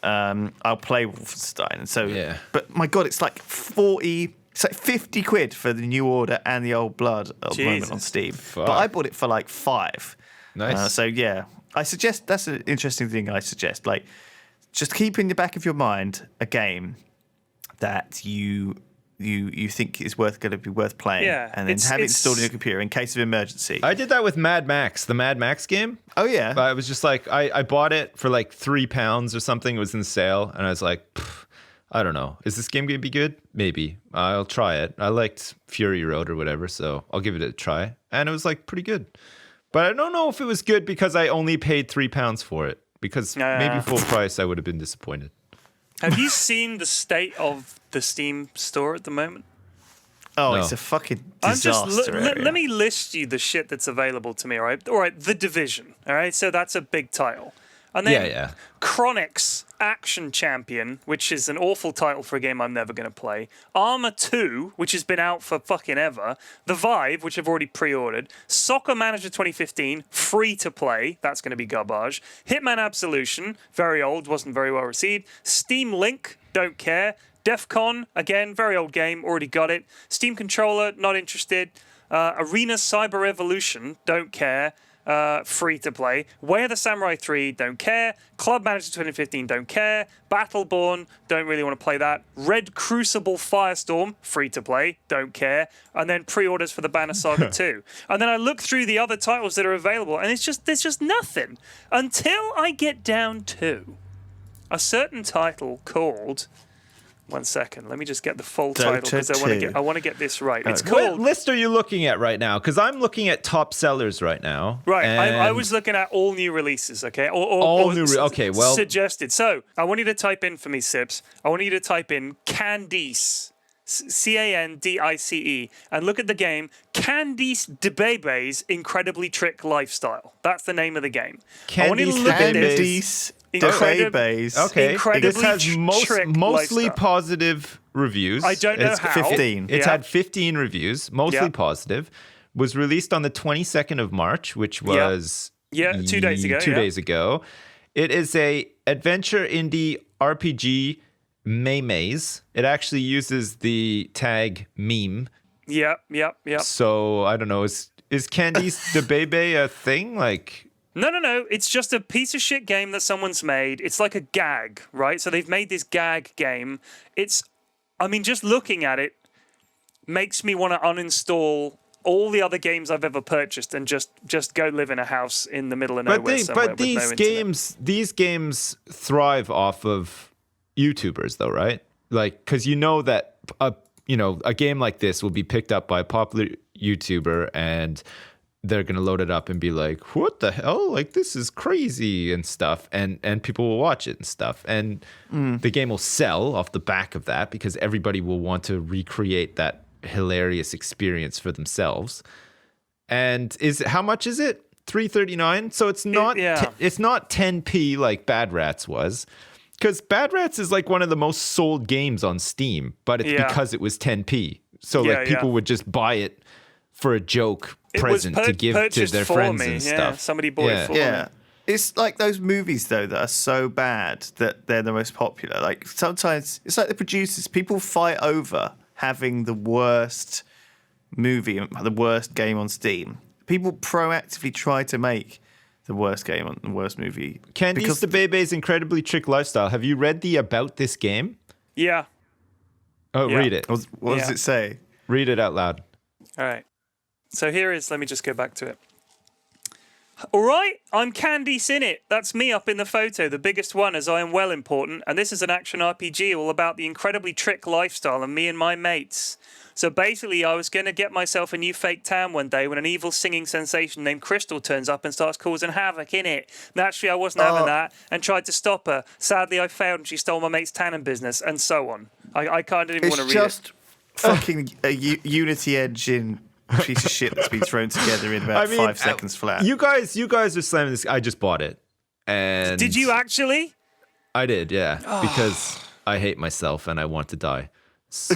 I'll play Wolfenstein. And so, but my God, it's like 40. It's like 50 quid for the New Order and the Old Blood at the moment on Steam. Fuck. But I bought it for like £5. Nice. So yeah, I suggest that's an interesting thing. I suggest like just keep in the back of your mind a game that you think is going to be worth playing, and then have it installed in your computer in case of emergency. I did that with Mad Max, the Mad Max game. Oh yeah, I was just like, I bought it for like £3 or something. It was in sale, and I was like, I don't know. Is this game going to be good? Maybe. I'll try it. I liked Fury Road or whatever, so I'll give it a try. And it was like pretty good. But I don't know if it was good because I only paid £3 for it. Because maybe full price, I would have been disappointed. Have you seen the state of the Steam store at the moment? Oh, no. It's a fucking disaster. Let me list you the shit that's available to me, all right? All right, The Division, all right? So that's a big title. And then Chronix Action Champion, which is an awful title for a game I'm never going to play. Arma 2, which has been out for fucking ever. The Vive, which I've already pre-ordered. Soccer Manager 2015, free to play. That's going to be garbage. Hitman Absolution, very old, wasn't very well received. Steam Link, don't care. Defcon, again, very old game, already got it. Steam Controller, not interested. Arena Cyber Revolution, don't care. Free to play. Way of the Samurai 3, don't care. Club Manager 2015, don't care. Battleborn, don't really want to play that. Red Crucible Firestorm, free to play, don't care. And then pre-orders for the Banner Saga 2. And then I look through the other titles that are available, and there's just nothing until I get down to a certain title called. One second, let me just get the full title because I want to get this right. It's called. What list are you looking at right now? Because I'm looking at top sellers right now. Right, I was looking at all new releases. Okay, all new. Okay, well, suggested. So I want you to type in for me, Sips. I want you to type in Candice, Candice, and look at the game. Candice de Bebe's Incredibly Trick Lifestyle. That's the name of the game. I want you to look at this. Okay, this has mostly lifestyle. Positive reviews. I don't know how. 15. It's had 15 reviews, mostly positive. Was released on the 22nd of March, which was 2 days ago. 2 days ago. It is a adventure indie RPG maze. It actually uses the tag meme. Yep. So I don't know. Is Candice de Bebe a thing? Like. No. It's just a piece of shit game that someone's made. It's like a gag, right? So they've made this gag game. Just looking at it makes me want to uninstall all the other games I've ever purchased and just go live in a house in the middle of nowhere somewhere. But these games thrive off of YouTubers, though, right? Like, because you know that a game like this will be picked up by a popular YouTuber and they're going to load it up and be like, what the hell? Like, this is crazy and stuff. And people will watch it and stuff. And the game will sell off the back of that because everybody will want to recreate that hilarious experience for themselves. And how much is it? $3.39. So it's not it's not 10p like Bad Rats was. Because Bad Rats is like one of the most sold games on Steam, but it's because it was 10p. So people would just buy it for a joke present to give to their friends and stuff. Somebody bought it for me. It's like those movies though that are so bad that they're the most popular. Like sometimes it's like the producers, people fight over having the worst movie, the worst game on Steam. People proactively try to make the worst game on the worst movie. Candice de Bebe's Incredibly Trick Lifestyle. Have you read the about this game? Yeah. Oh, read it. What does it say? Read it out loud. All right. So let me just go back to it. All right, I'm Candice in it. That's me up in the photo, the biggest one as I am well important. And this is an action RPG all about the incredibly trick lifestyle of me and my mates. So basically, I was going to get myself a new fake tan one day when an evil singing sensation named Crystal turns up and starts causing havoc in it. Naturally, I wasn't having that and tried to stop her. Sadly, I failed and she stole my mate's tanning business and so on. I kind of didn't want to read it. It's just fucking a Unity engine piece of shit that's been thrown together in about 5 seconds flat. You guys are slamming this. I just bought it. And Did you actually? I did, yeah, because I hate myself and I want to die. So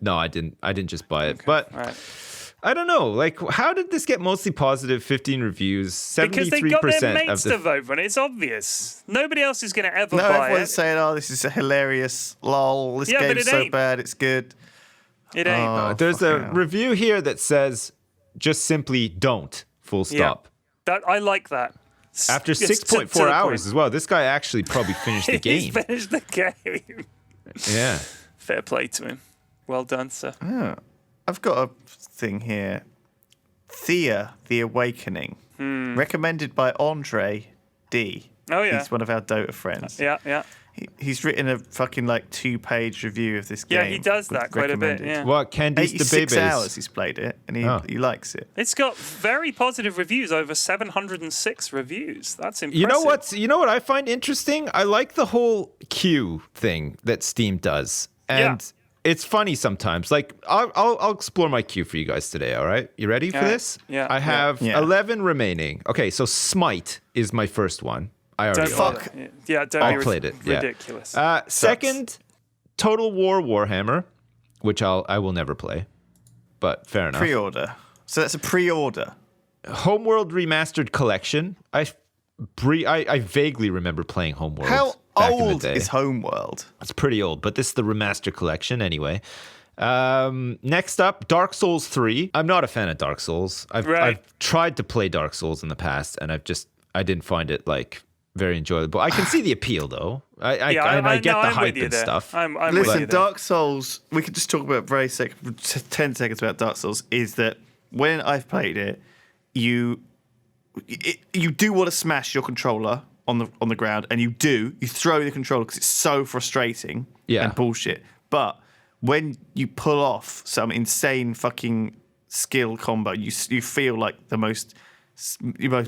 no, I didn't just buy it, but Right. I don't know. Like, how did this get mostly positive? 15 reviews, 73% Because they got their mates of to the. vote for it. It's obvious. Nobody else is going to ever No, buy everyone's it. saying, "Oh, this is a hilarious lol. This Yeah, but game's it so ain't. bad, it's good." It ain't. There's a fucking hell. review here that says just simply don't. Full stop. I like that. After It's to 6.4 the hours point. as well. This guy actually probably finished the He's game. finished the game. Yeah. Fair play to him. Well done, sir. I've got a thing here. Thea, The Awakening, recommended by Andre D. Oh, yeah. He's one of our Dota friends. Yeah. He's written a fucking 2-page review of this game. Yeah, he does that quite a bit. recommended. Yeah. What, Candice the 86 Babies? hours he's played it, and he likes it. It's got very positive reviews, over 706 reviews. That's impressive. You know what I find interesting? I like the whole queue thing that Steam does. And it's funny sometimes. Like, I'll explore my queue for you guys today, all right? You ready for All right. this? Yeah. I have Yeah. 11 remaining. Okay, so Smite is my first one. I already Don't own Fuck. bother. Yeah, don't I be played it. Yeah. ridiculous. Second, Total War Warhammer, which I will never play, but fair enough. Pre-order. So that's a pre-order. Homeworld Remastered Collection. I vaguely remember playing Homeworld. How back in the old day. is Homeworld? It's pretty old, but this is the remaster collection anyway. Next up, Dark Souls 3. I'm not a fan of Dark Souls. I've tried to play Dark Souls in the past, and I didn't find it very enjoyable. I can see the appeal though. I get the hype and stuff. I'm with Listen, you there. Dark Souls, we could just talk about 10 seconds about Dark Souls, is that when I've played it, you do want to smash your controller on the ground, and you throw the controller because it's so frustrating and bullshit. But when you pull off some insane fucking skill combo, you feel like your most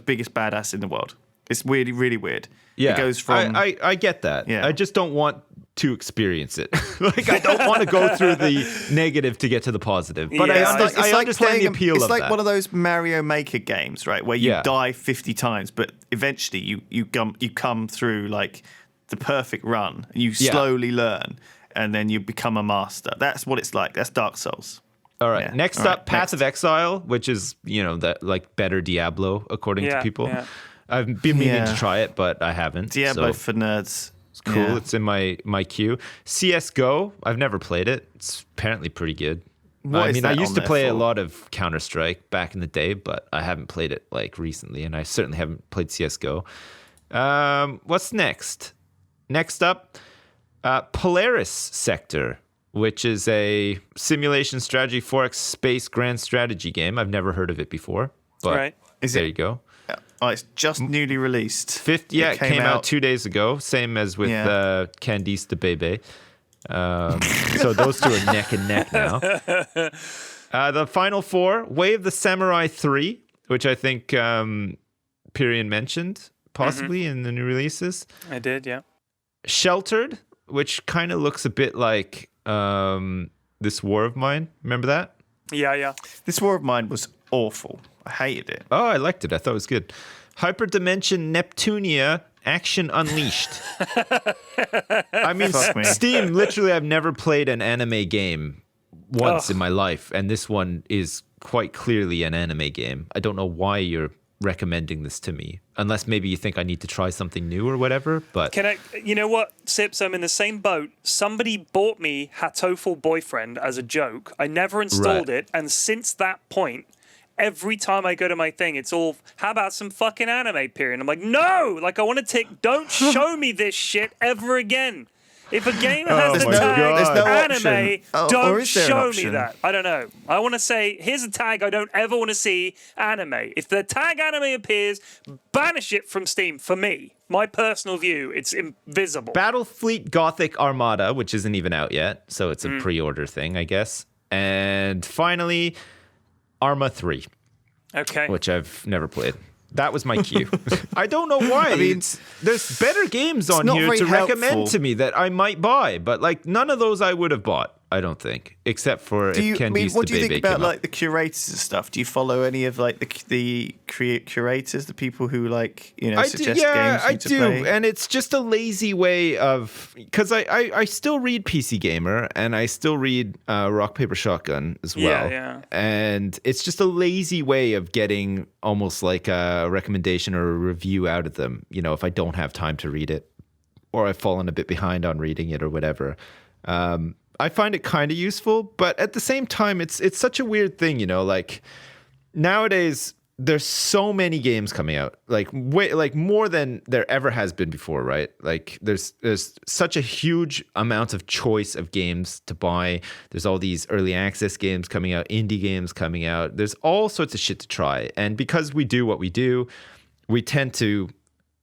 biggest badass in the world. It's really, really weird. Yeah, it goes from I get that. Yeah. I just don't want to experience it. I don't want to go through the negative to get to the positive. But Yeah, I understand the appeal of that. It's like one of those Mario Maker games, right, where you die 50 times, but eventually you come through the perfect run. You slowly learn, and then you become a master. That's what it's like. That's Dark Souls. All right. Yeah. Next All up, right, Path of Exile, which is that better Diablo according to people. Yeah. I've been meaning to try it, but I haven't. Diablo so for nerds. it's cool. Yeah. It's in my queue. CS:GO. I've never played it. It's apparently pretty good. What is I that used on to there play a for? lot of Counter-Strike back in the day, but I haven't played it recently, and I certainly haven't played CS:GO. What's next? Next up, Polaris Sector, which is a simulation strategy 4X space grand strategy game. I've never heard of it before, but Right. there you go. Oh, it's just newly released. It came out 2 days ago, same as with Candice the Bebe. So those two are neck and neck now. The final four, Way of the Samurai 3, which I think Pyrian mentioned possibly in the new releases. I did, yeah. Sheltered, which kind of looks a bit like This War of Mine. Remember that? Yeah. This War of Mine was awful. I hated it. Oh, I liked it. I thought it was good. Hyperdimension Neptunia Action Unleashed. I mean, Fuck me. Steam, literally, I've never played an anime game once in my life, and this one is quite clearly an anime game. I don't know why you're recommending this to me, unless maybe you think I need to try something new or whatever, but... You know what, Sips, I'm in the same boat. Somebody bought me Hatoful Boyfriend as a joke. I never installed it, and since that point, every time I go to my thing, it's all, how about some fucking anime period? I'm like, no! I want to take, don't show me this shit ever again. If a game has the my tag God. There's no anime, option. Or don't is there an show me option? that. I don't know. I want to say, here's a tag I don't ever want to see anime. If the tag anime appears, banish it from Steam for me. My personal view, it's invisible. Battlefleet Gothic Armada, which isn't even out yet, so it's a pre-order thing, I guess. And finally, Arma 3, Okay. which I've never played. That was my cue. I don't know why. I mean, there's better games on not here very to helpful. recommend to me that I might buy, but none of those I would have bought. I don't think, except for Do you, if Ken what do you think about came up. like the curators and stuff? Do you follow any of like the curators, the people who like suggest games for you to play? And it's just a lazy way of, because I still read PC Gamer and I still read Rock Paper Shotgun as well. Yeah. And it's just a lazy way of getting almost like a recommendation or a review out of them. If I don't have time to read it, or I've fallen a bit behind on reading it or whatever. I find it kind of useful, but at the same time, it's such a weird thing, like nowadays there's so many games coming out, like more than there ever has been before, right? Like there's such a huge amount of choice of games to buy. There's all these early access games coming out, indie games coming out. There's all sorts of shit to try. And because we do what we do, we tend to,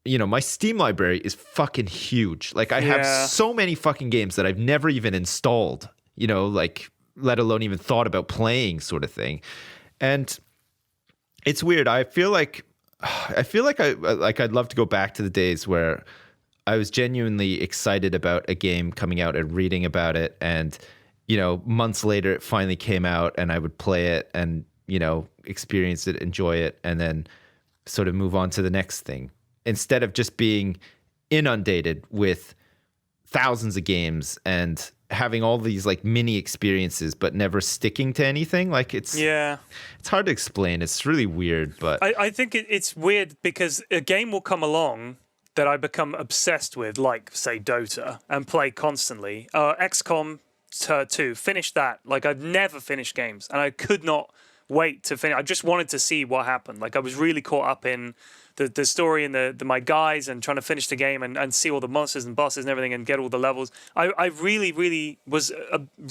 my Steam library is fucking huge. Like I have so many fucking games that I've never even installed, like let alone even thought about playing, sort of thing. And it's weird. I feel like I'd love to go back to the days where I was genuinely excited about a game coming out and reading about it, and months later it finally came out and I would play it and experience it, enjoy it, and then sort of move on to the next thing, instead of just being inundated with thousands of games and having all these like mini experiences but never sticking to anything. Like it's hard to explain. It's really weird, but I think it's weird because a game will come along that I become obsessed with, like say Dota, and play constantly. XCOM 2, finished that. Like I've never finished games and I could not wait to finish. I just wanted to see what happened. Like I was really caught up in the story and my guys and trying to finish the game and see all the monsters and bosses and everything and get all the levels. I really, really was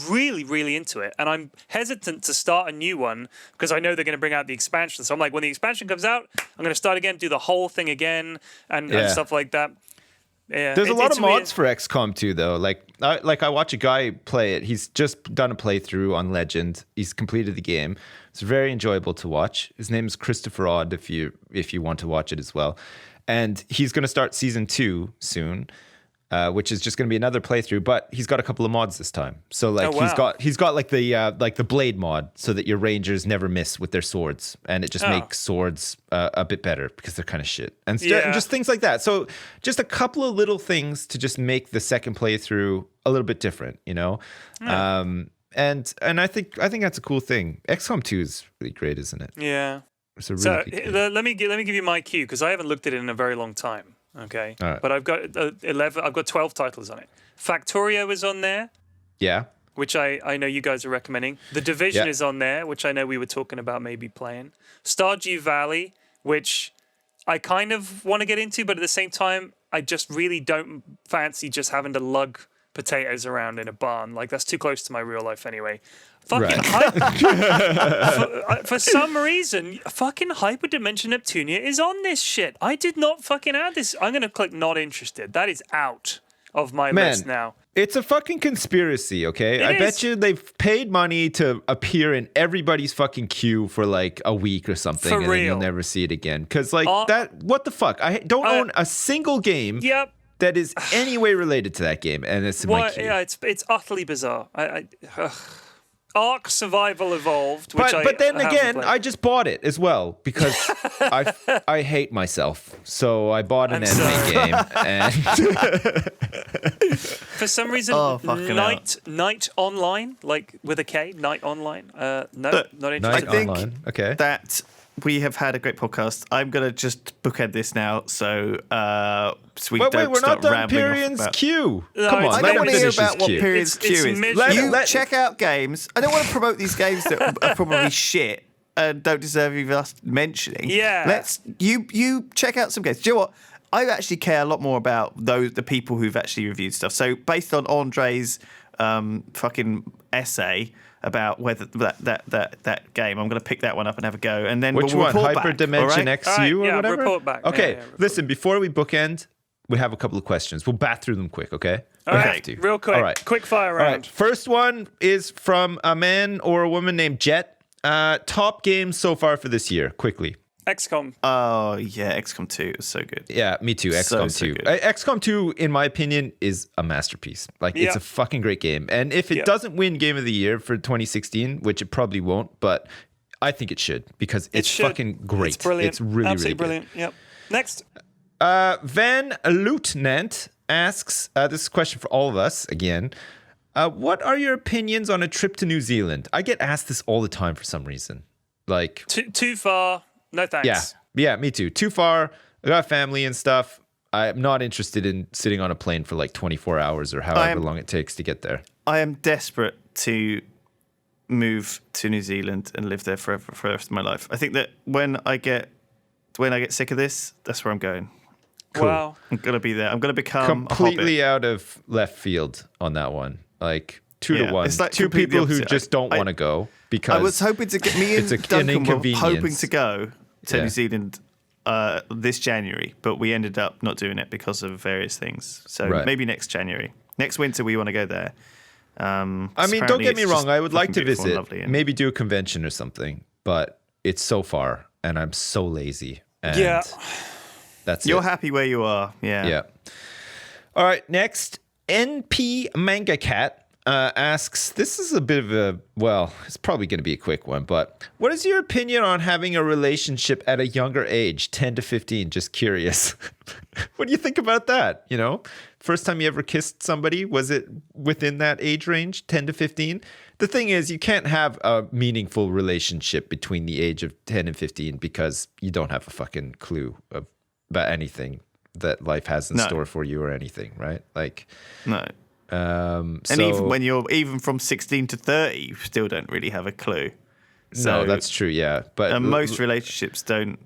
really, really into it. And I'm hesitant to start a new one because I know they're going to bring out the expansion. So I'm like, when the expansion comes out, I'm going to start again, do the whole thing again and stuff like that. Yeah, there's a lot of mods for XCOM 2 though. Like I watch a guy play it. He's just done a playthrough on Legend. He's completed the game. It's very enjoyable to watch. His name is Christopher Odd if you want to watch it as well. And he's going to start season 2 soon, which is just going to be another playthrough, but he's got a couple of mods this time. So like he's got like the blade mod so that your rangers never miss with their swords, and it just makes swords a bit better because they're kind of shit. And just things like that. So just a couple of little things to just make the second playthrough a little bit different, And I think that's a cool thing. XCOM 2 is really great, isn't it? Yeah. It's a really good game. Let me give you my queue because I haven't looked at it in a very long time. Okay. All right. But I've got 11. I've got 12 titles on it. Factorio is on there. Yeah. Which I know you guys are recommending. The Division is on there, which I know we were talking about maybe playing. Stardew Valley, which I kind of want to get into, but at the same time, I just really don't fancy just having to lug potatoes around in a barn. Like that's too close to my real life anyway. Fucking for some reason, fucking Hyperdimension Neptunia is on this shit. I did not fucking add this. I'm gonna click not interested. That is out of my list now. It's a fucking conspiracy, okay? I bet you they've paid money to appear in everybody's fucking queue for like a week or something, and then you'll never see it again. Because like that, what the fuck? I don't own a single game. Yep. That is any way related to that game, and it's in my queue. Yeah, it's utterly bizarre. Ark Survival Evolved, which but then again, I just bought it as well because I hate myself, so I bought an anime game. And for some reason, Night Online, like with a K, Night Online. No, not interested. Night Online. Okay. That we have had a great podcast. I'm gonna just bookend this now, so we don't we're start not done rambling Pyrian's off about... queue. No, Come on, I don't want to hear about what Pyrian's queue is. You check out games. I don't want to promote these games that are probably shit and don't deserve even us mentioning. Yeah. You check out some games. Do you know what? I actually care a lot more about the people who've actually reviewed stuff. So based on Andre's fucking essay about whether that game, I'm going to pick that one up and have a go, and then which we'll one? Hyperdimension XU or whatever. Report back. Okay, listen. Before we bookend, we have a couple of questions. We'll bat through them quick. Okay. Okay. Real quick. All right. Quick fire round. All right. First one is from a man or a woman named Jet. Top games so far for this year. Quickly. XCOM. Oh yeah, XCOM 2 was so good. Yeah, me too. XCOM So 2. good. XCOM 2, in my opinion, is a masterpiece. Like, it's a fucking great game. And if it doesn't win Game of the Year for 2016, which it probably won't, but I think it should because it's fucking great. It's brilliant. It's really, Absolutely really brilliant. Yep. Next. Van Lieutenant asks, this is a question for all of us again. What are your opinions on a trip to New Zealand? I get asked this all the time for some reason. Like, too far. No thanks. Yeah, me too. Too far. I got family and stuff. I'm not interested in sitting on a plane for like 24 hours or however long it takes to get there. I am desperate to move to New Zealand and live there forever for the rest of my life. I think that when I get sick of this, that's where I'm going. Cool. Wow. I'm gonna be there. I'm gonna become completely a hobbit. out of left field on that one. Like 2 to 1. It's like two completely people who opposite. just don't want to go because I was hoping to get me and an Duncan were inconvenience. hoping to go to Yeah. New Zealand this January, but we ended up not doing it because of various things. So Right. maybe next January. Next winter we want to go there. I mean, don't get me wrong. I would like to visit, and maybe do a convention or something, but it's so far and I'm so lazy. And Yeah. that's You're it. happy where you are. Yeah. Yeah. All right. Next, NP Manga Cat asks, this is a bit of a, well, it's probably going to be a quick one, but what is your opinion on having a relationship at a younger age, 10 to 15? Just curious. What do you think about that? You know, first time you ever kissed somebody, was it within that age range, 10 to 15? The thing is, you can't have a meaningful relationship between the age of 10 and 15 because you don't have a fucking clue about anything that life has in store for you or anything, right? Like, No. and And even when you're from 16 to 30, you still don't really have a clue. No, that's true. Yeah, but And most relationships don't,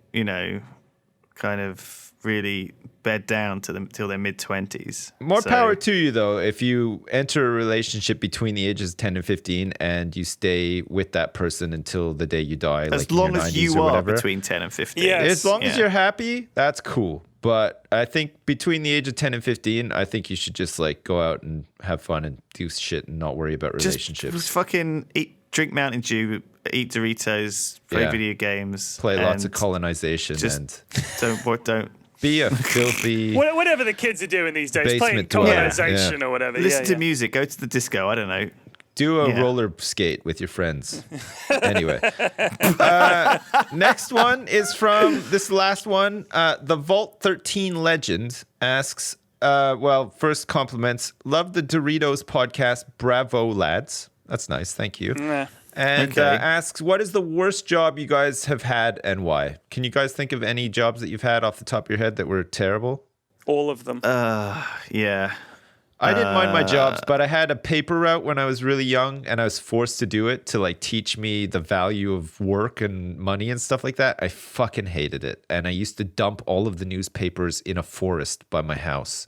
kind of really bed down to them till their mid 20s. More power to you, though, if you enter a relationship between the ages of 10 and 15 and you stay with that person until the day you die. As like long in your as 90s you or are whatever. between 10 and 15. Yeah. As long as you're happy, that's cool. But I think between the age of 10 and 15, I think you should just like go out and have fun and do shit and not worry about relationships. Just fucking drink Mountain Dew, eat Doritos, play video games. Play lots of and colonization and don't be a filthy... Whatever the kids are doing these days, playing Basement dweller. colonization or whatever. listen to music, go to the disco, I don't know. Do a roller skate with your friends. Anyway. Next one is from this last one. The Vault 13 Legend asks, first compliments. Love the Doritos podcast. Bravo, lads. That's nice. Thank you. Nah. And asks, what is the worst job you guys have had and why? Can you guys think of any jobs that you've had off the top of your head that were terrible? All of them. Yeah. I didn't mind my jobs, but I had a paper route when I was really young and I was forced to do it to like teach me the value of work and money and stuff like that. I fucking hated it. And I used to dump all of the newspapers in a forest by my house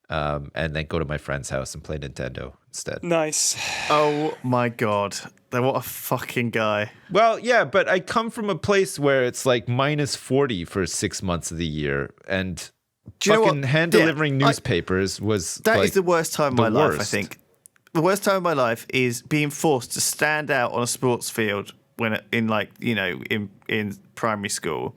and then go to my friend's house and play Nintendo instead. Nice. Oh my God. What a fucking guy. Well, yeah, but I come from a place where it's like minus 40 for 6 months of the year. And Do you know fucking what? hand delivering newspapers was That like is the worst time of my life, I worst. think. The worst time of my life is being forced to stand out on a sports field when in primary school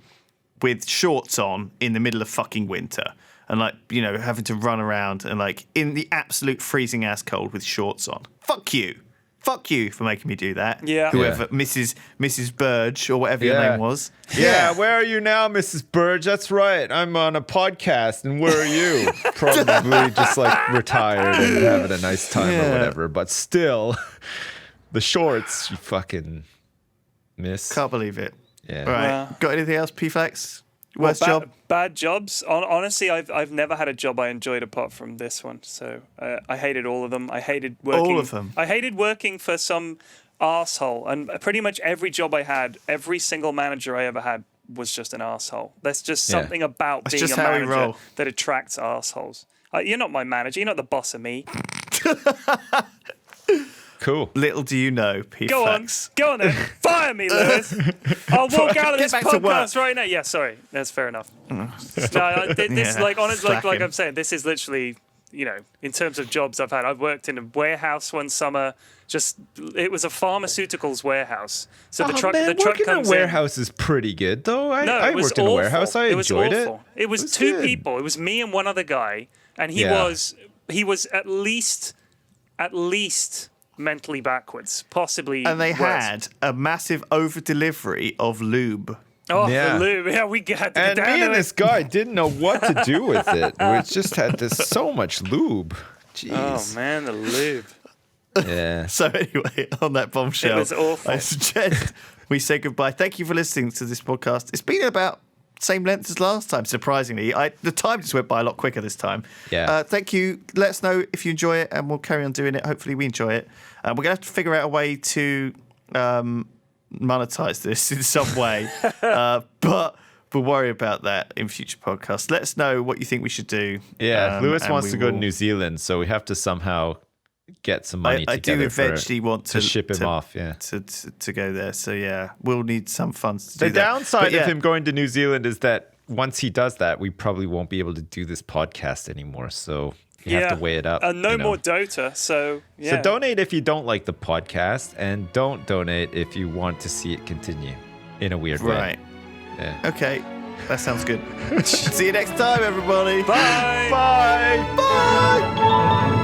with shorts on in the middle of fucking winter and having to run around and in the absolute freezing ass cold with shorts on. Fuck you. Fuck you for making me do that. Yeah. Whoever, Mrs. Burge or whatever your name was. Yeah, where are you now, Mrs. Burge? That's right. I'm on a podcast, and where are you? Probably just like retired and having a nice time or whatever. But still, the shorts, you fucking miss. Can't believe it. Yeah. All right. Yeah. Got anything else, P-Flax? Worst job? Bad jobs. Honestly, I've never had a job I enjoyed apart from this one. So I hated all of them. I hated working. All of them? I hated working for some arsehole. And pretty much every job I had, every single manager I ever had was just an arsehole. There's just something about That's being just a how we manager roll. that attracts arseholes. You're not my manager. You're not the boss of me. Cool. Little do you know, P-Flax. Go on then. Fire me, Lewis. I'll walk out of Get this back to work. podcast right now. Yeah, sorry. That's fair enough. No, this Yeah, honestly, like slacking. I'm saying, this is literally in terms of jobs I've worked in a warehouse one summer. It was a pharmaceuticals warehouse. So the truck working comes in a warehouse is pretty good though. I worked in a warehouse. I enjoyed it. It was two good. people. It was me and one other guy, and he was at least mentally backwards, possibly. And they worse. had a massive over delivery of lube. Oh, Yeah. the lube. Yeah, we had to get And down me to and it. this guy didn't know what to do with it. We just had so much lube. Jeez. Oh man, the lube. Yeah. So anyway, on that bombshell, It was awful. I suggest we say goodbye. Thank you for listening to this podcast. It's been about same length as last time, surprisingly. The time just went by a lot quicker this time. Yeah. Thank you. Let us know if you enjoy it, and we'll carry on doing it. Hopefully we enjoy it. We're going to have to figure out a way to monetize this in some way. But we'll worry about that in future podcasts. Let us know what you think we should do. Yeah. Lewis and wants we to go to will- New Zealand, so we have to somehow get some money I together do eventually want to ship him off. Yeah. to go there. So yeah, we'll need some funds to The do that. downside But yeah, of him going to New Zealand is that once he does that, we probably won't be able to do this podcast anymore. So you have to weigh it up. And no you know. more Dota. So yeah. So donate if you don't like the podcast, and don't donate if you want to see it continue in a weird way. right. Yeah. Okay, that sounds good. See you next time, everybody. Bye. Bye. Bye.